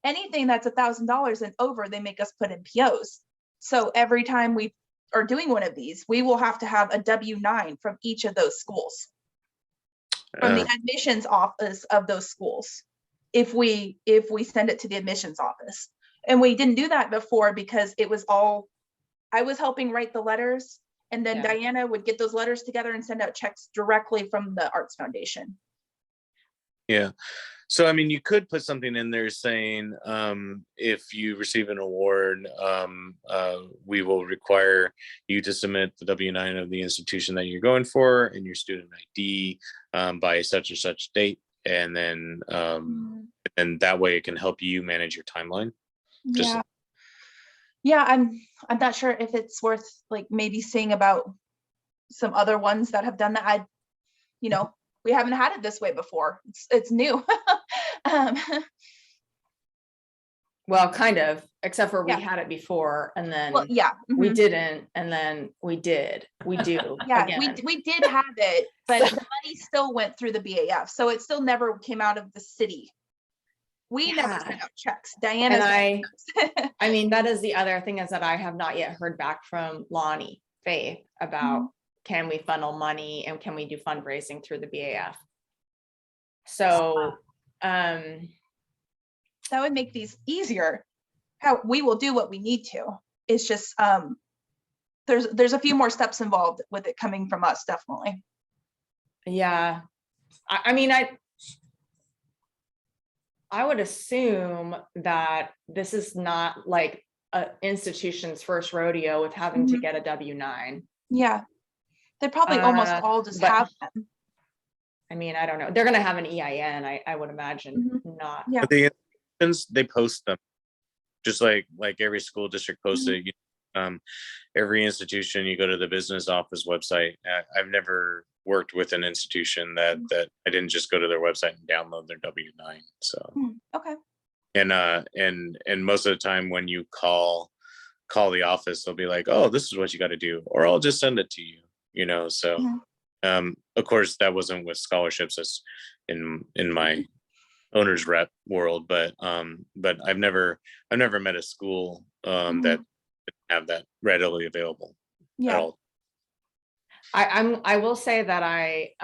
anything that's $1,000 and over, they make us put in POs. So every time we are doing one of these, we will have to have a W-9 from each of those schools, from the admissions office of those schools, if we send it to the admissions office. And we didn't do that before because it was all, I was helping write the letters, and then Yeah. Diana would get those letters together and send out checks directly from the Arts Foundation. Yeah. So, I mean, you could put something in there saying, if you receive an award, we will require you to submit the W-9 of the institution that you're going for and your student ID by such and such date. And then, and that way it can help you manage your timeline. Yeah. Yeah, I'm not sure if it's worth like maybe seeing about some other ones that have done that. You know, we haven't had it this way before. It's new. Well, kind of, except for we Yeah. had it before and then Well, yeah. we mhm. didn't, and then we did. We do. Yeah, again. we did have it, but the money still went through the BAF, so it still never came out of the city. We never Yeah. sent out checks. Diana. And I mean, that is the other thing, is that I have not yet heard back from Lonnie Faith about can we funnel money and can we do fundraising through the BAF? So, that would make these easier. How we will do what we need to. It's just there's a few more steps involved with it coming from us, definitely. Yeah. I mean, I would assume that this is not like an institution's first rodeo with having to Mhm. get a W-9. Yeah. They probably almost all just but- have them. I mean, I don't know. They're going to have an EIN, I would imagine, not. Yeah. But the institutions, they post them, just like every school district posts it. Every institution, you go to the business office website. I've never worked with an institution that I didn't just go to their website and download their W-9. So, Okay. and most of the time when you call the office, they'll be like, "Oh, this is what you got to do," or I'll just send it to you. So of course that wasn't with scholarships, as in my owner's rep world, but I've never met a school that didn't have that readily available at Yeah. all. I will say that I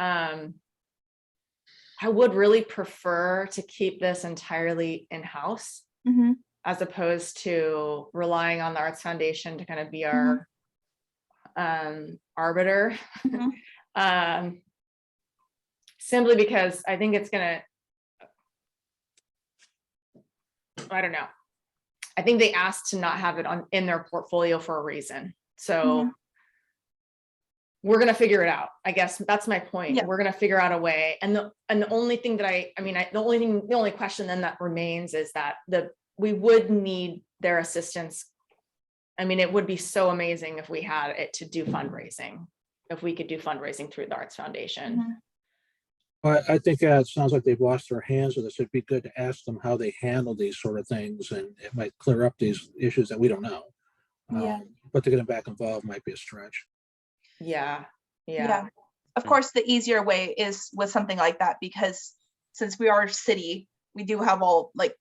would really prefer to keep this entirely in-house, Mhm. as opposed to relying on the Arts Foundation to kind of be our arbiter. Mhm. Simply because I think it's gonna, I don't know. I think they asked to not have it in their portfolio for a reason. So we're gonna figure it out. I guess that's my point. Yeah. We're gonna figure out a way. And the only thing that the only question then that remains is that we would need their assistance. I mean, it would be so amazing if we had it to do fundraising, if we could do fundraising through the Arts Foundation. Mhm. But I think it sounds like they've washed their hands of this. It'd be good to ask them how they handle these sort of things, and it might clear up these issues that we don't know. Yeah. But to get them back involved might be a stretch. Yeah. Yeah. Of course, the easier way is with something like that, because since we are a city, we do have all like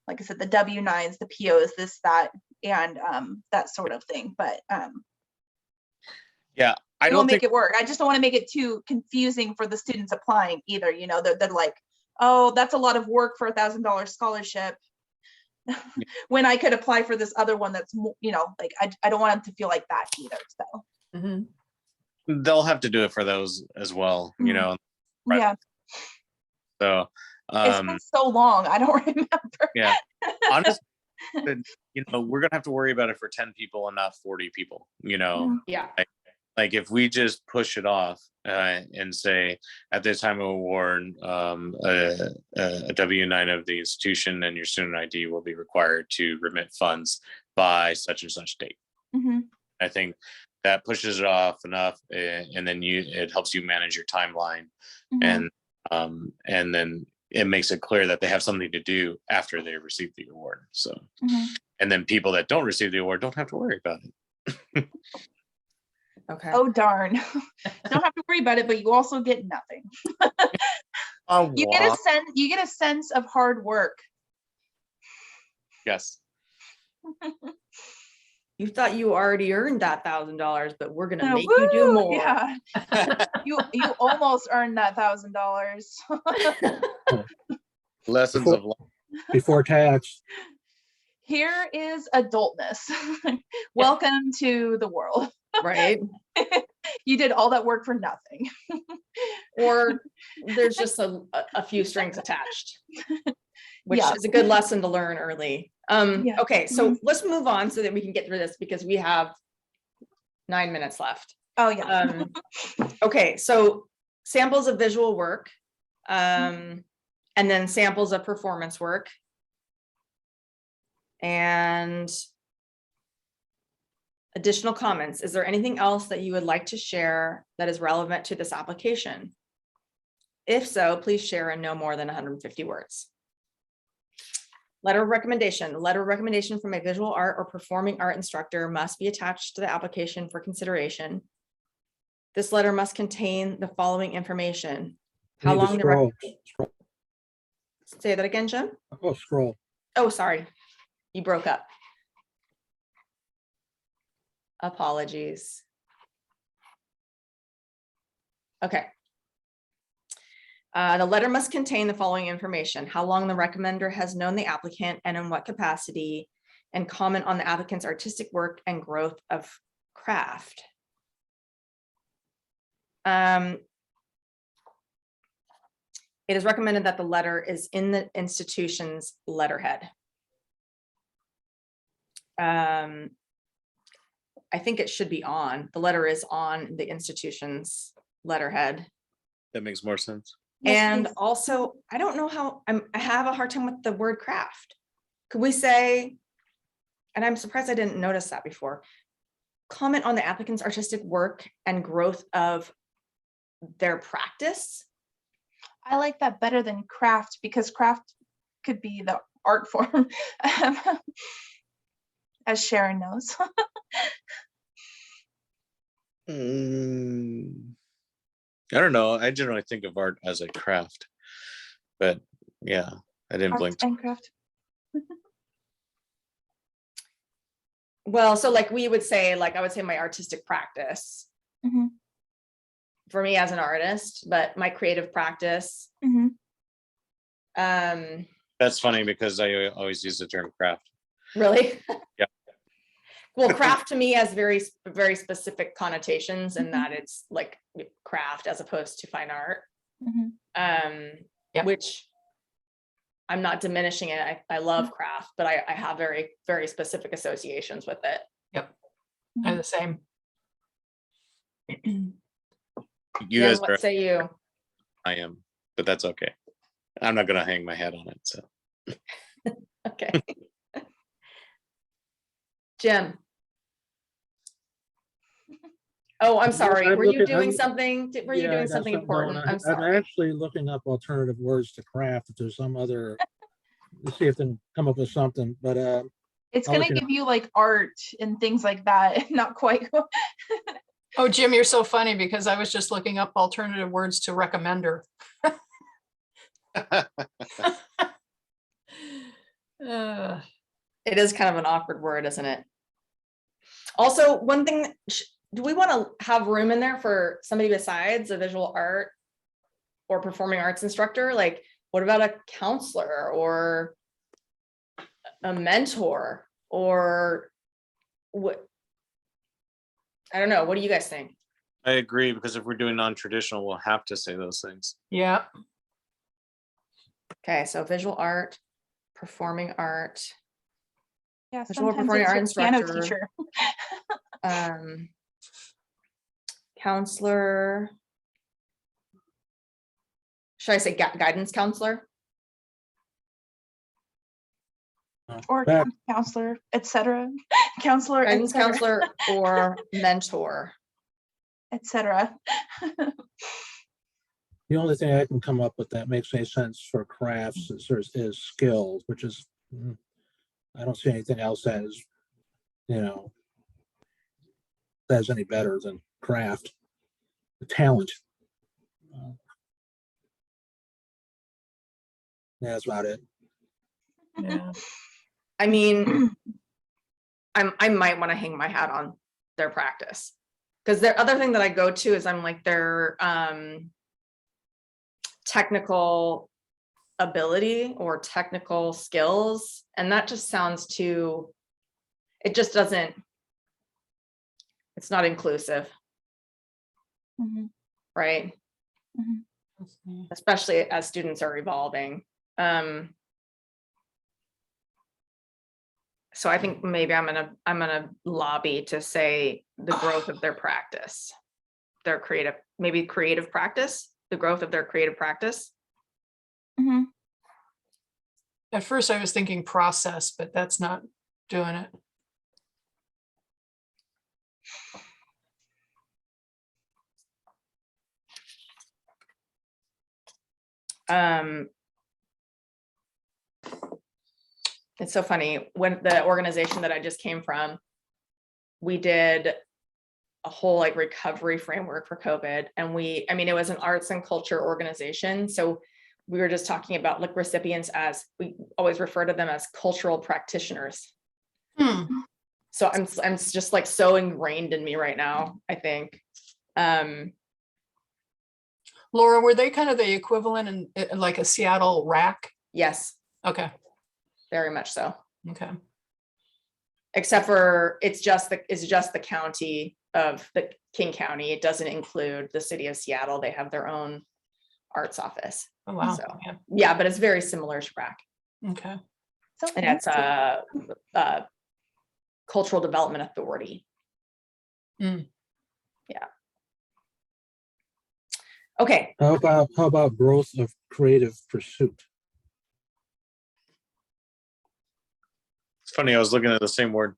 I said, the W-9s, the POs, this, that, and that sort of thing. But Yeah, I we'll don't make think it work. I just don't want to make it too confusing for the students applying either. They're like, oh, that's a lot of work for $1,000 scholarship. When I could apply for this other one that's like I don't want them to feel like that either. So they'll have to do it for those as well. Right. yeah, So it's been so long. I don't remember. yeah, honestly, we're gonna have to worry about it for 10 people and not 40 people. Yeah. Like if we just push it off and say at the time of award, a W-9 of the institution and your student ID will be required to remit funds by such and such date. I think that pushes it off enough, and then it helps you manage your timeline, and then it makes it clear that they have something to do after they receive the award. So, and then people that don't receive the award don't have to worry about it. Okay. Oh darn! Don't have to worry about it, but you also get nothing. You get a sense of hard work. Yes. You thought you already earned that $1,000, but we're gonna make Woo, you do more. Yeah. you almost earned that $1,000. Lessons of life. Before tax. Here is adultness. Welcome to the world. Right. You did all that work for nothing. Or there's just a few strings attached, which Yeah. is a good lesson to learn early. Yeah. Okay, so let's move on so that we can get through this, because we have 9 minutes left. Oh yeah. Okay, so samples of visual work, and then samples of performance work. And additional comments. Is there anything else that you would like to share that is relevant to this application? If so, please share in no more than 150 words. Letter of recommendation. The letter of recommendation from a visual art or performing art instructor must be attached to the application for consideration. This letter must contain the following information. How long the Scroll. Say that again, Jim? Oh, scroll. Oh, sorry. You broke up. Apologies. Okay. The letter must contain the following information: how long the recommender has known the applicant and in what capacity, and comment on the applicant's artistic work and growth of craft. It is recommended that the letter is in the institution's letterhead. I think it should be on. The letter is on the institution's letterhead. That makes more sense. Yes, And please. also, I don't know how, I have a hard time with the word craft. Could we say, and I'm surprised I didn't notice that before, comment on the applicant's artistic work and growth of their practice? I like that better than craft, because craft could be the art form, as Sharon knows. I don't know. I generally think of art as a craft, but yeah, I didn't Art blink. and craft. Well, so like we would say, like I would say my artistic practice Mhm, for me as an artist, but my creative practice. mhm. That's funny because I always use the term craft. Really? Yeah. Well, craft to me has very, very specific connotations, and Mhm. that it's like craft as opposed to fine art. Mhm. Yep. Which I'm not diminishing it. I love craft, but I have very, very specific associations with it. I'm the same. You Jen, guys what are, say you? I am, but that's okay. I'm not gonna hang my hat on it. So Okay. Jim. Oh, I'm sorry. I'm Were you looking- doing I'm- something? Were you Yeah, I doing got something going important? on. I'm I'm sorry. actually looking up alternative words to craft. If there's some other, let's see if they can come up with something, but It's I'll gonna let you know. give you like art and things like that. Not quite. Oh, Jim, you're so funny because I was just looking up alternative words to recommender. It is kind of an awkward word, isn't it? Also, one thing, do we want to have room in there for somebody besides a visual art or performing arts instructor? Like, what about a counselor or a mentor or what? I don't know. What do you guys think? I agree, because if we're doing non-traditional, we'll have to say those things. Yeah, Okay, so visual art, performing art, Yeah, Visual sometimes performing it's your art piano instructor. teacher. Counselor. Should I say guidance counselor? Or back, counselor, etc. Counselor, Guidance etc. counselor or mentor? etc. the only thing I can come up with that makes any sense for crafts is skills, which is, I don't see anything else that is, that's any better than craft. The talent. Yeah, that's about it. yeah. I mean, I might want to hang my hat on their practice. Because the other thing that I go to is I'm like their technical ability or technical skills. And that just sounds too, it just doesn't, it's not inclusive, Mhm, right? mhm. Especially as students are evolving. So I think maybe I'm gonna lobby to say the growth of their practice, their creative, maybe creative practice, the growth of their creative practice. Mhm. At first I was thinking process, but that's not doing it. It's so funny, when the organization that I just came from, we did a whole like recovery framework for COVID. And I mean, it was an arts and culture organization. So we were just talking about like recipients, as we always refer to them as cultural practitioners. So I'm just like so ingrained in me right now, I think. Laura, were they kind of the equivalent in like a Seattle rack? Yes, Okay, very much so. okay. Except for it's just the county of the King County. It doesn't include the city of Seattle. They have their own arts office. Oh, wow. So Yeah. yeah, but it's very similar to RAC. Okay. So And it's fancy. a cultural development authority. Mm. Yeah. Okay. How about growth of creative pursuit? It's funny, I was looking at the same word.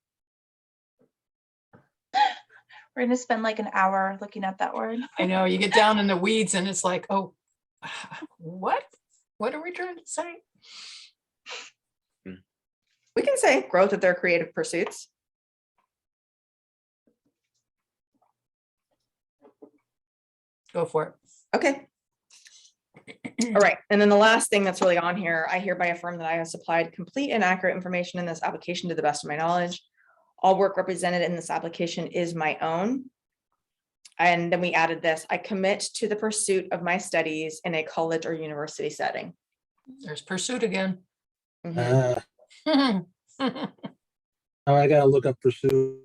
We're gonna spend like an hour looking at that word. I know, you get down in the weeds and it's like, oh, what? What are we trying to say? We can say growth of their creative pursuits. Go for it. Okay. All right. And then the last thing that's really on here, I hereby affirm that I have supplied complete and accurate information in this application to the best of my knowledge. All work represented in this application is my own. And then we added this, I commit to the pursuit of my studies in a college or university setting. There's pursuit again. Mhm. Oh, I gotta look up pursuit.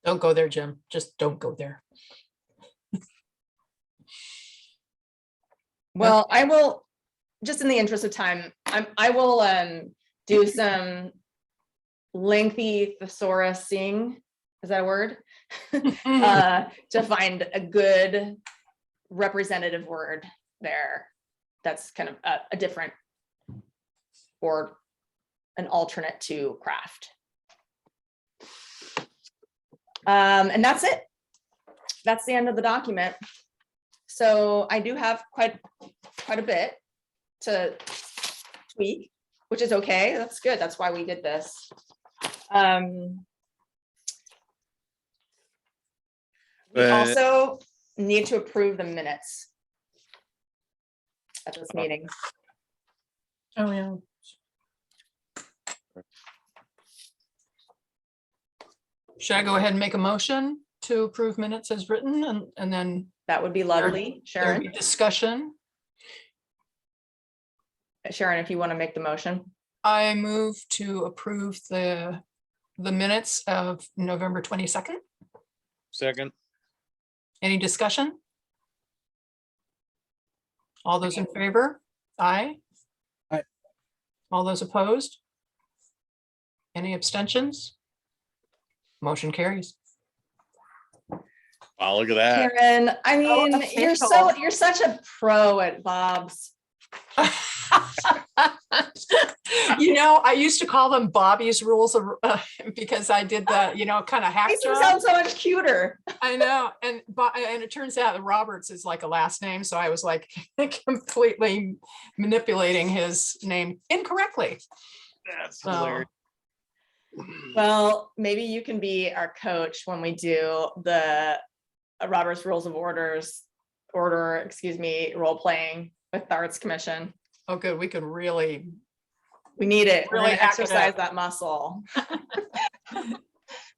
Don't go there, Jim. Just don't go there. Well, I will, just in the interest of time, I will do some lengthy thesaurusing, is that a word? To find a good representative word there. That's kind of a different or an alternate to craft. And that's it. That's the end of the document. So I do have quite a bit to tweak, which is okay. That's good. That's why we did this. We also need to approve the minutes at this meeting. Oh, yeah. Should I go ahead and make a motion to approve minutes as written and then That would be lovely. there'll be Sharon, discussion? if you want to make the motion. I move to approve the minutes of November 22nd. Second. Any discussion? All those in favor? Aye. Aye. All those opposed? Any abstentions? Motion carries. Wow, look at that. Sharon, I mean, official. you're such a pro at Bob's. You know, I used to call them Bobby's rules of, because I did the, kind of hack Makes him job. sound so much cuter. I know, and it turns out that Roberts is like a last name, so I was like completely manipulating his name incorrectly. That's So, hilarious. Well, maybe you can be our coach when we do the Robert's Rules of Order, role playing with the Arts Commission. oh, good, we could really. We need it. We're Really gonna hack it exercise up. that muscle.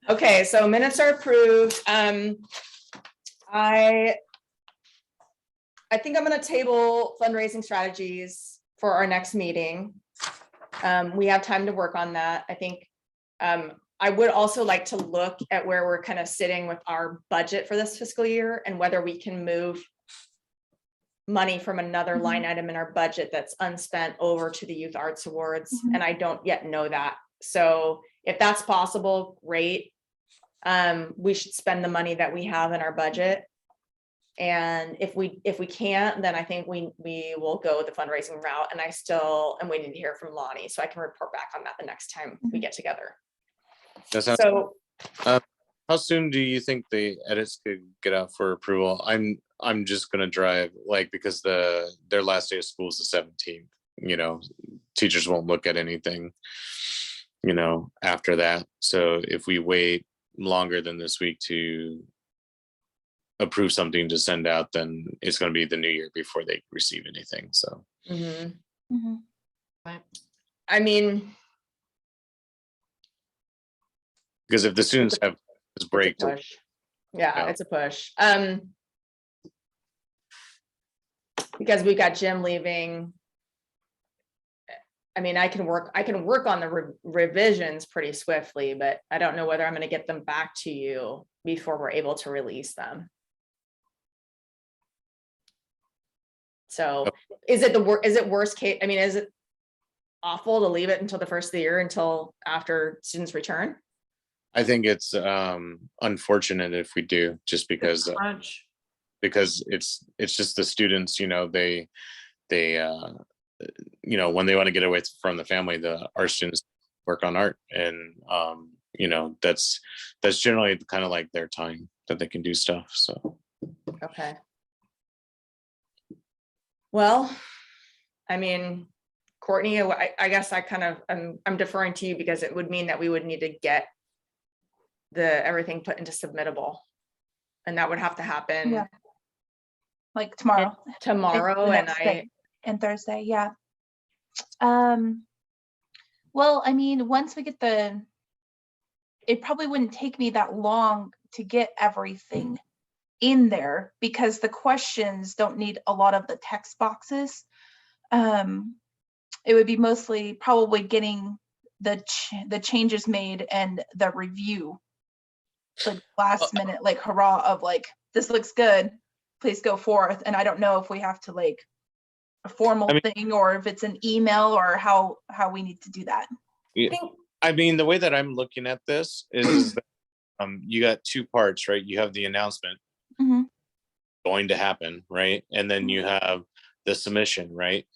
Okay, so minutes are approved. I think I'm gonna table fundraising strategies for our next meeting. We have time to work on that. I think I would also like to look at where we're kind of sitting with our budget for this fiscal year and whether we can move money from another line item in our budget that's unspent over to the Youth Arts Awards. Mhm. And I don't yet know that. So if that's possible, great. We should spend the money that we have in our budget. And if we can't, then I think we will go the fundraising route. And I'm waiting to hear from Lonnie, so I can report back on that the next time we get together. That sounds, So how soon do you think the edits could get out for approval? I'm just gonna drive, because their last day of school is the 17th. Teachers won't look at anything, after that. So if we wait longer than this week to approve something to send out, then it's going to be the new year before they receive anything. So mhm. Mhm. I mean, because if the students have this break it's a to, push. Yeah, Yeah. it's a push. Because we've got Jim leaving I mean, I can work on the revisions pretty swiftly, but I don't know whether I'm gonna get them back to you before we're able to release them. So is it worst case? I mean, is it awful to leave it until the first of the year, until after students return? I think it's unfortunate if we do, just because it's just the students, they when they want to get away from the family, our students work on art, and that's generally kind of like their time that they can do stuff. So Okay. Well, I mean, Kourtnee, I guess I'm deferring to you, because it would mean that we would need to get everything put into submittable, and that would have to happen Yeah. Like tomorrow. tomorrow. And Thursday, yeah. Well, I mean, once we get it probably wouldn't take me that long to get everything in there, because the questions don't need a lot of the text boxes. It would be mostly probably getting the changes made and the review, like last minute, like hurrah of like, this looks good, please go forth. And I don't know if we have to like a formal thing, or if it's an email, or how we need to do that. yeah. I mean, the way that I'm looking at this is that, you got two parts, right? You have the announcement going to happen, right? And then you have the submission, right?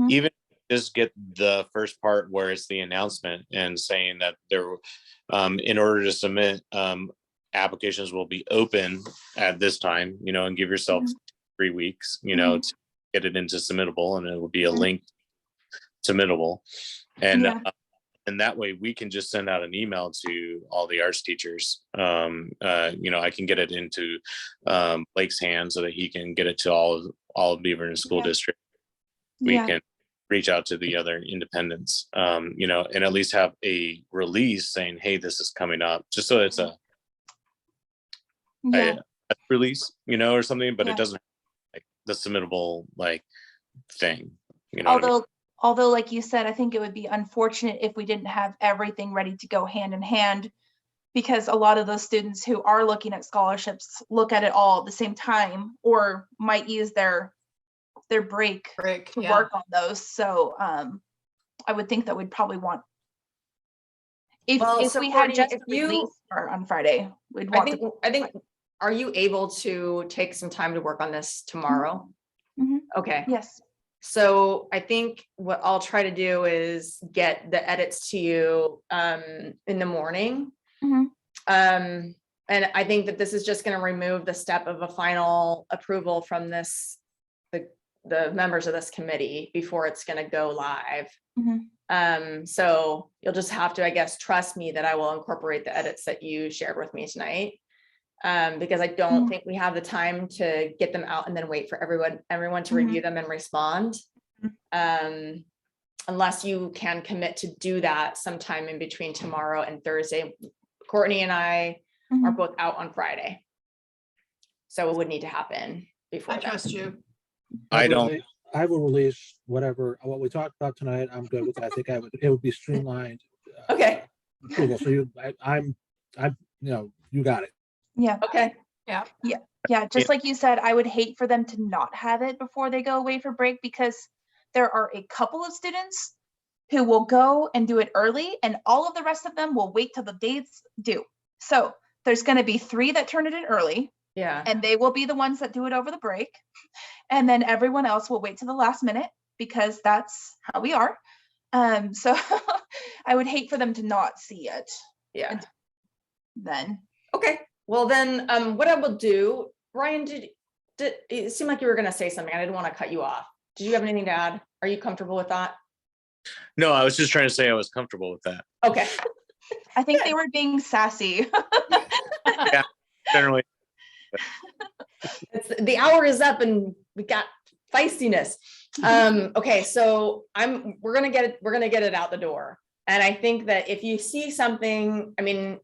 Even just get the first part where it's the announcement and saying that in order to submit, applications will be open at this time, and give yourself 3 weeks, to get it into submittable, and it will be a link submittable. And that way we can just send out an email to all the arts teachers. I can get it into Blaich's hands so that he can get it to all of Beaverton School District. We can reach out to the other independents, and at least have a release saying, hey, this is coming up, just so it's a release, or something, but it doesn't like the submittable thing, Although, like you said, I think it would be unfortunate if we didn't have everything ready to go hand in hand, because a lot of those students who are looking at scholarships look at it all at the same time, or might use their break to work on those. So I would think that we'd probably want, if we had just released on Friday, we'd want. I think. Are you able to take some time to work on this tomorrow? Okay. Yes. So I think what I'll try to do is get the edits to you in the morning. And I think that this is just going to remove the step of a final approval from the members of this committee before it's going to go live. So you'll just have to, I guess, trust me that I will incorporate the edits that you shared with me tonight. Because I don't think we have the time to get them out and then wait for everyone to review them and respond. Unless you can commit to do that sometime in between tomorrow and Thursday. Kourtnee and I are both out on Friday, so it would need to happen before. I trust you. I will release what we talked about tonight. I'm good with that. I think it would be streamlined. Okay. Approval. So you got it. Yeah. Okay. Yeah. Just like you said, I would hate for them to not have it before they go away for break, because there are a couple of students who will go and do it early, and all of the rest of them will wait till the dates due. So there's going to be 3 that turn it in early. Yeah. And they will be the ones that do it over the break. And then everyone else will wait to the last minute, because that's how we are. So I would hate for them to not see it. Yeah. Then. Okay. Well, then what I will do, Ryan, did it seem like you were going to say something? I didn't want to cut you off. Did you have anything to add? Are you comfortable with that? No, I was just trying to say I was comfortable with that. Okay. I think they were being sassy. Yeah, generally. The hour is up and we got feistiness. Okay, so we're gonna get it out the door. And I think that if you see something, I mean,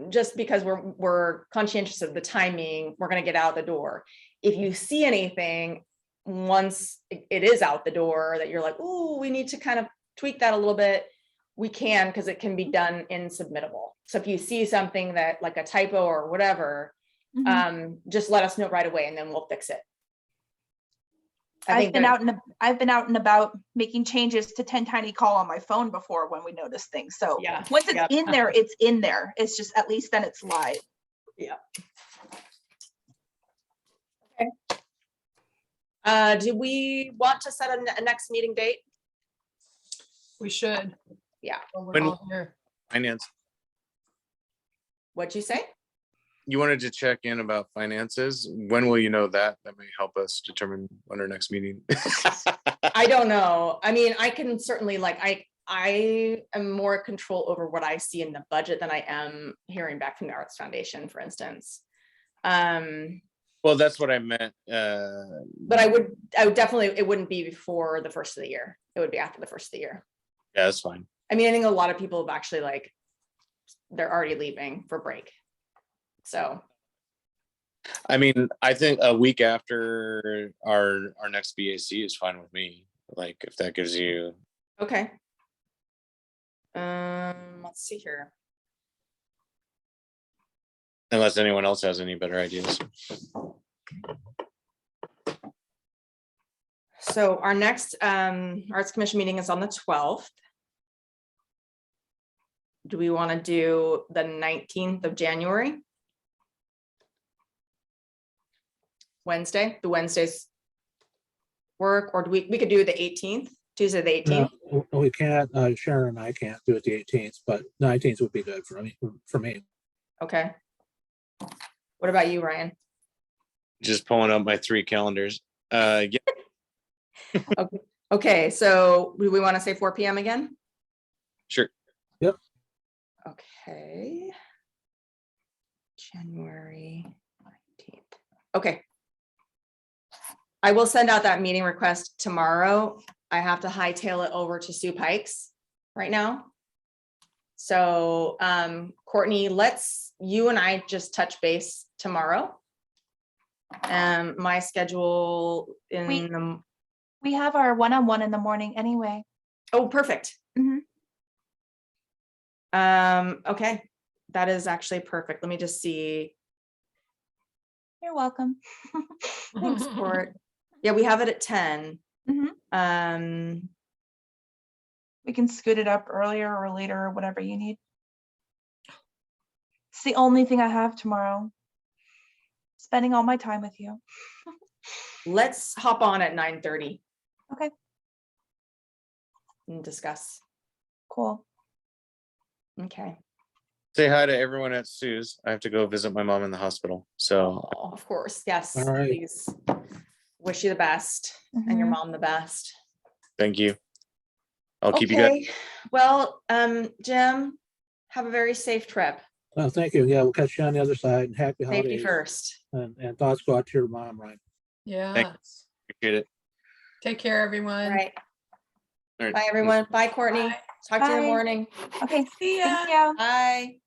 just because we're conscientious of the timing, we're gonna get out the door. If you see anything once it is out the door that you're like, oh, we need to kind of tweak that a little bit, we can, because it can be done in submittable. So if you see something that like a typo or whatever, Mhm. just let us know right away and then we'll fix it. I've been out and about making changes to 10 Tiny Call on my phone before when we notice things. So Yeah, once it's yeah. in there, it's in there. It's just at least then it's live. Yeah. Okay. Do we want to set a next meeting date? We should. Yeah. While we're When- all here. Finance. What'd you say? You wanted to check in about finances. When will you know that? That may help us determine when our next meeting. I don't know. I mean, I can certainly I am more control over what I see in the budget than I am hearing back from the Arts Foundation, for instance. Well, that's what I meant. But I would definitely, it wouldn't be before the first of the year. It would be after the first of the year. Yeah, that's fine. I mean, I think a lot of people have actually they're already leaving for break. So, I mean, I think a week after our next BAC is fine with me. Like, if that gives you. okay. Let's see here. Unless anyone else has any better ideas. So our next Arts Commission meeting is on the 12th. Do we want to do the 19th of January? Wednesday, the Wednesdays work, or do we could do the 18th, Tuesday, the 18th? No, we can't, Sharon and I can't do it the 18th, but 19th would be good for me. Okay. What about you, Ryan? Just pulling up my 3 calendars. Yeah, Okay, so do we want to say 4 p.m. again? sure. Okay. January 19th. Okay. I will send out that meeting request tomorrow. I have to hightail it over to Sue Pikes right now. So Kourtnee, you and I just touch base tomorrow. My schedule We have our one-on-one in the morning anyway. oh, perfect. Mhm. Okay, that is actually perfect. Let me just see. You're welcome. Thanks, Court. Yeah, we have it at 10. Mhm. We can scoot it up earlier or later or whatever you need. It's the only thing I have tomorrow. Spending all my time with you. Let's hop on at 9:30. Okay. And discuss. Cool. Okay. Say hi to everyone at Sue's. I have to go visit my mom in the hospital. So Oh, of course, yes, All right. please. Wish you the best and your Mhm. mom the best. thank you. I'll keep you guys. Okay, well, Jim, have a very safe trip. Well, thank you. Yeah, we'll catch you on the other side, and happy Safety holidays. first. And thoughts go out to your mom, Ryan. Yeah. Appreciate it. Take care, All everyone. right. All right. Bye, everyone. Bye, Kourtney. Bye. Talk to you in the Bye. morning. Okay. See ya. Thank you. Bye.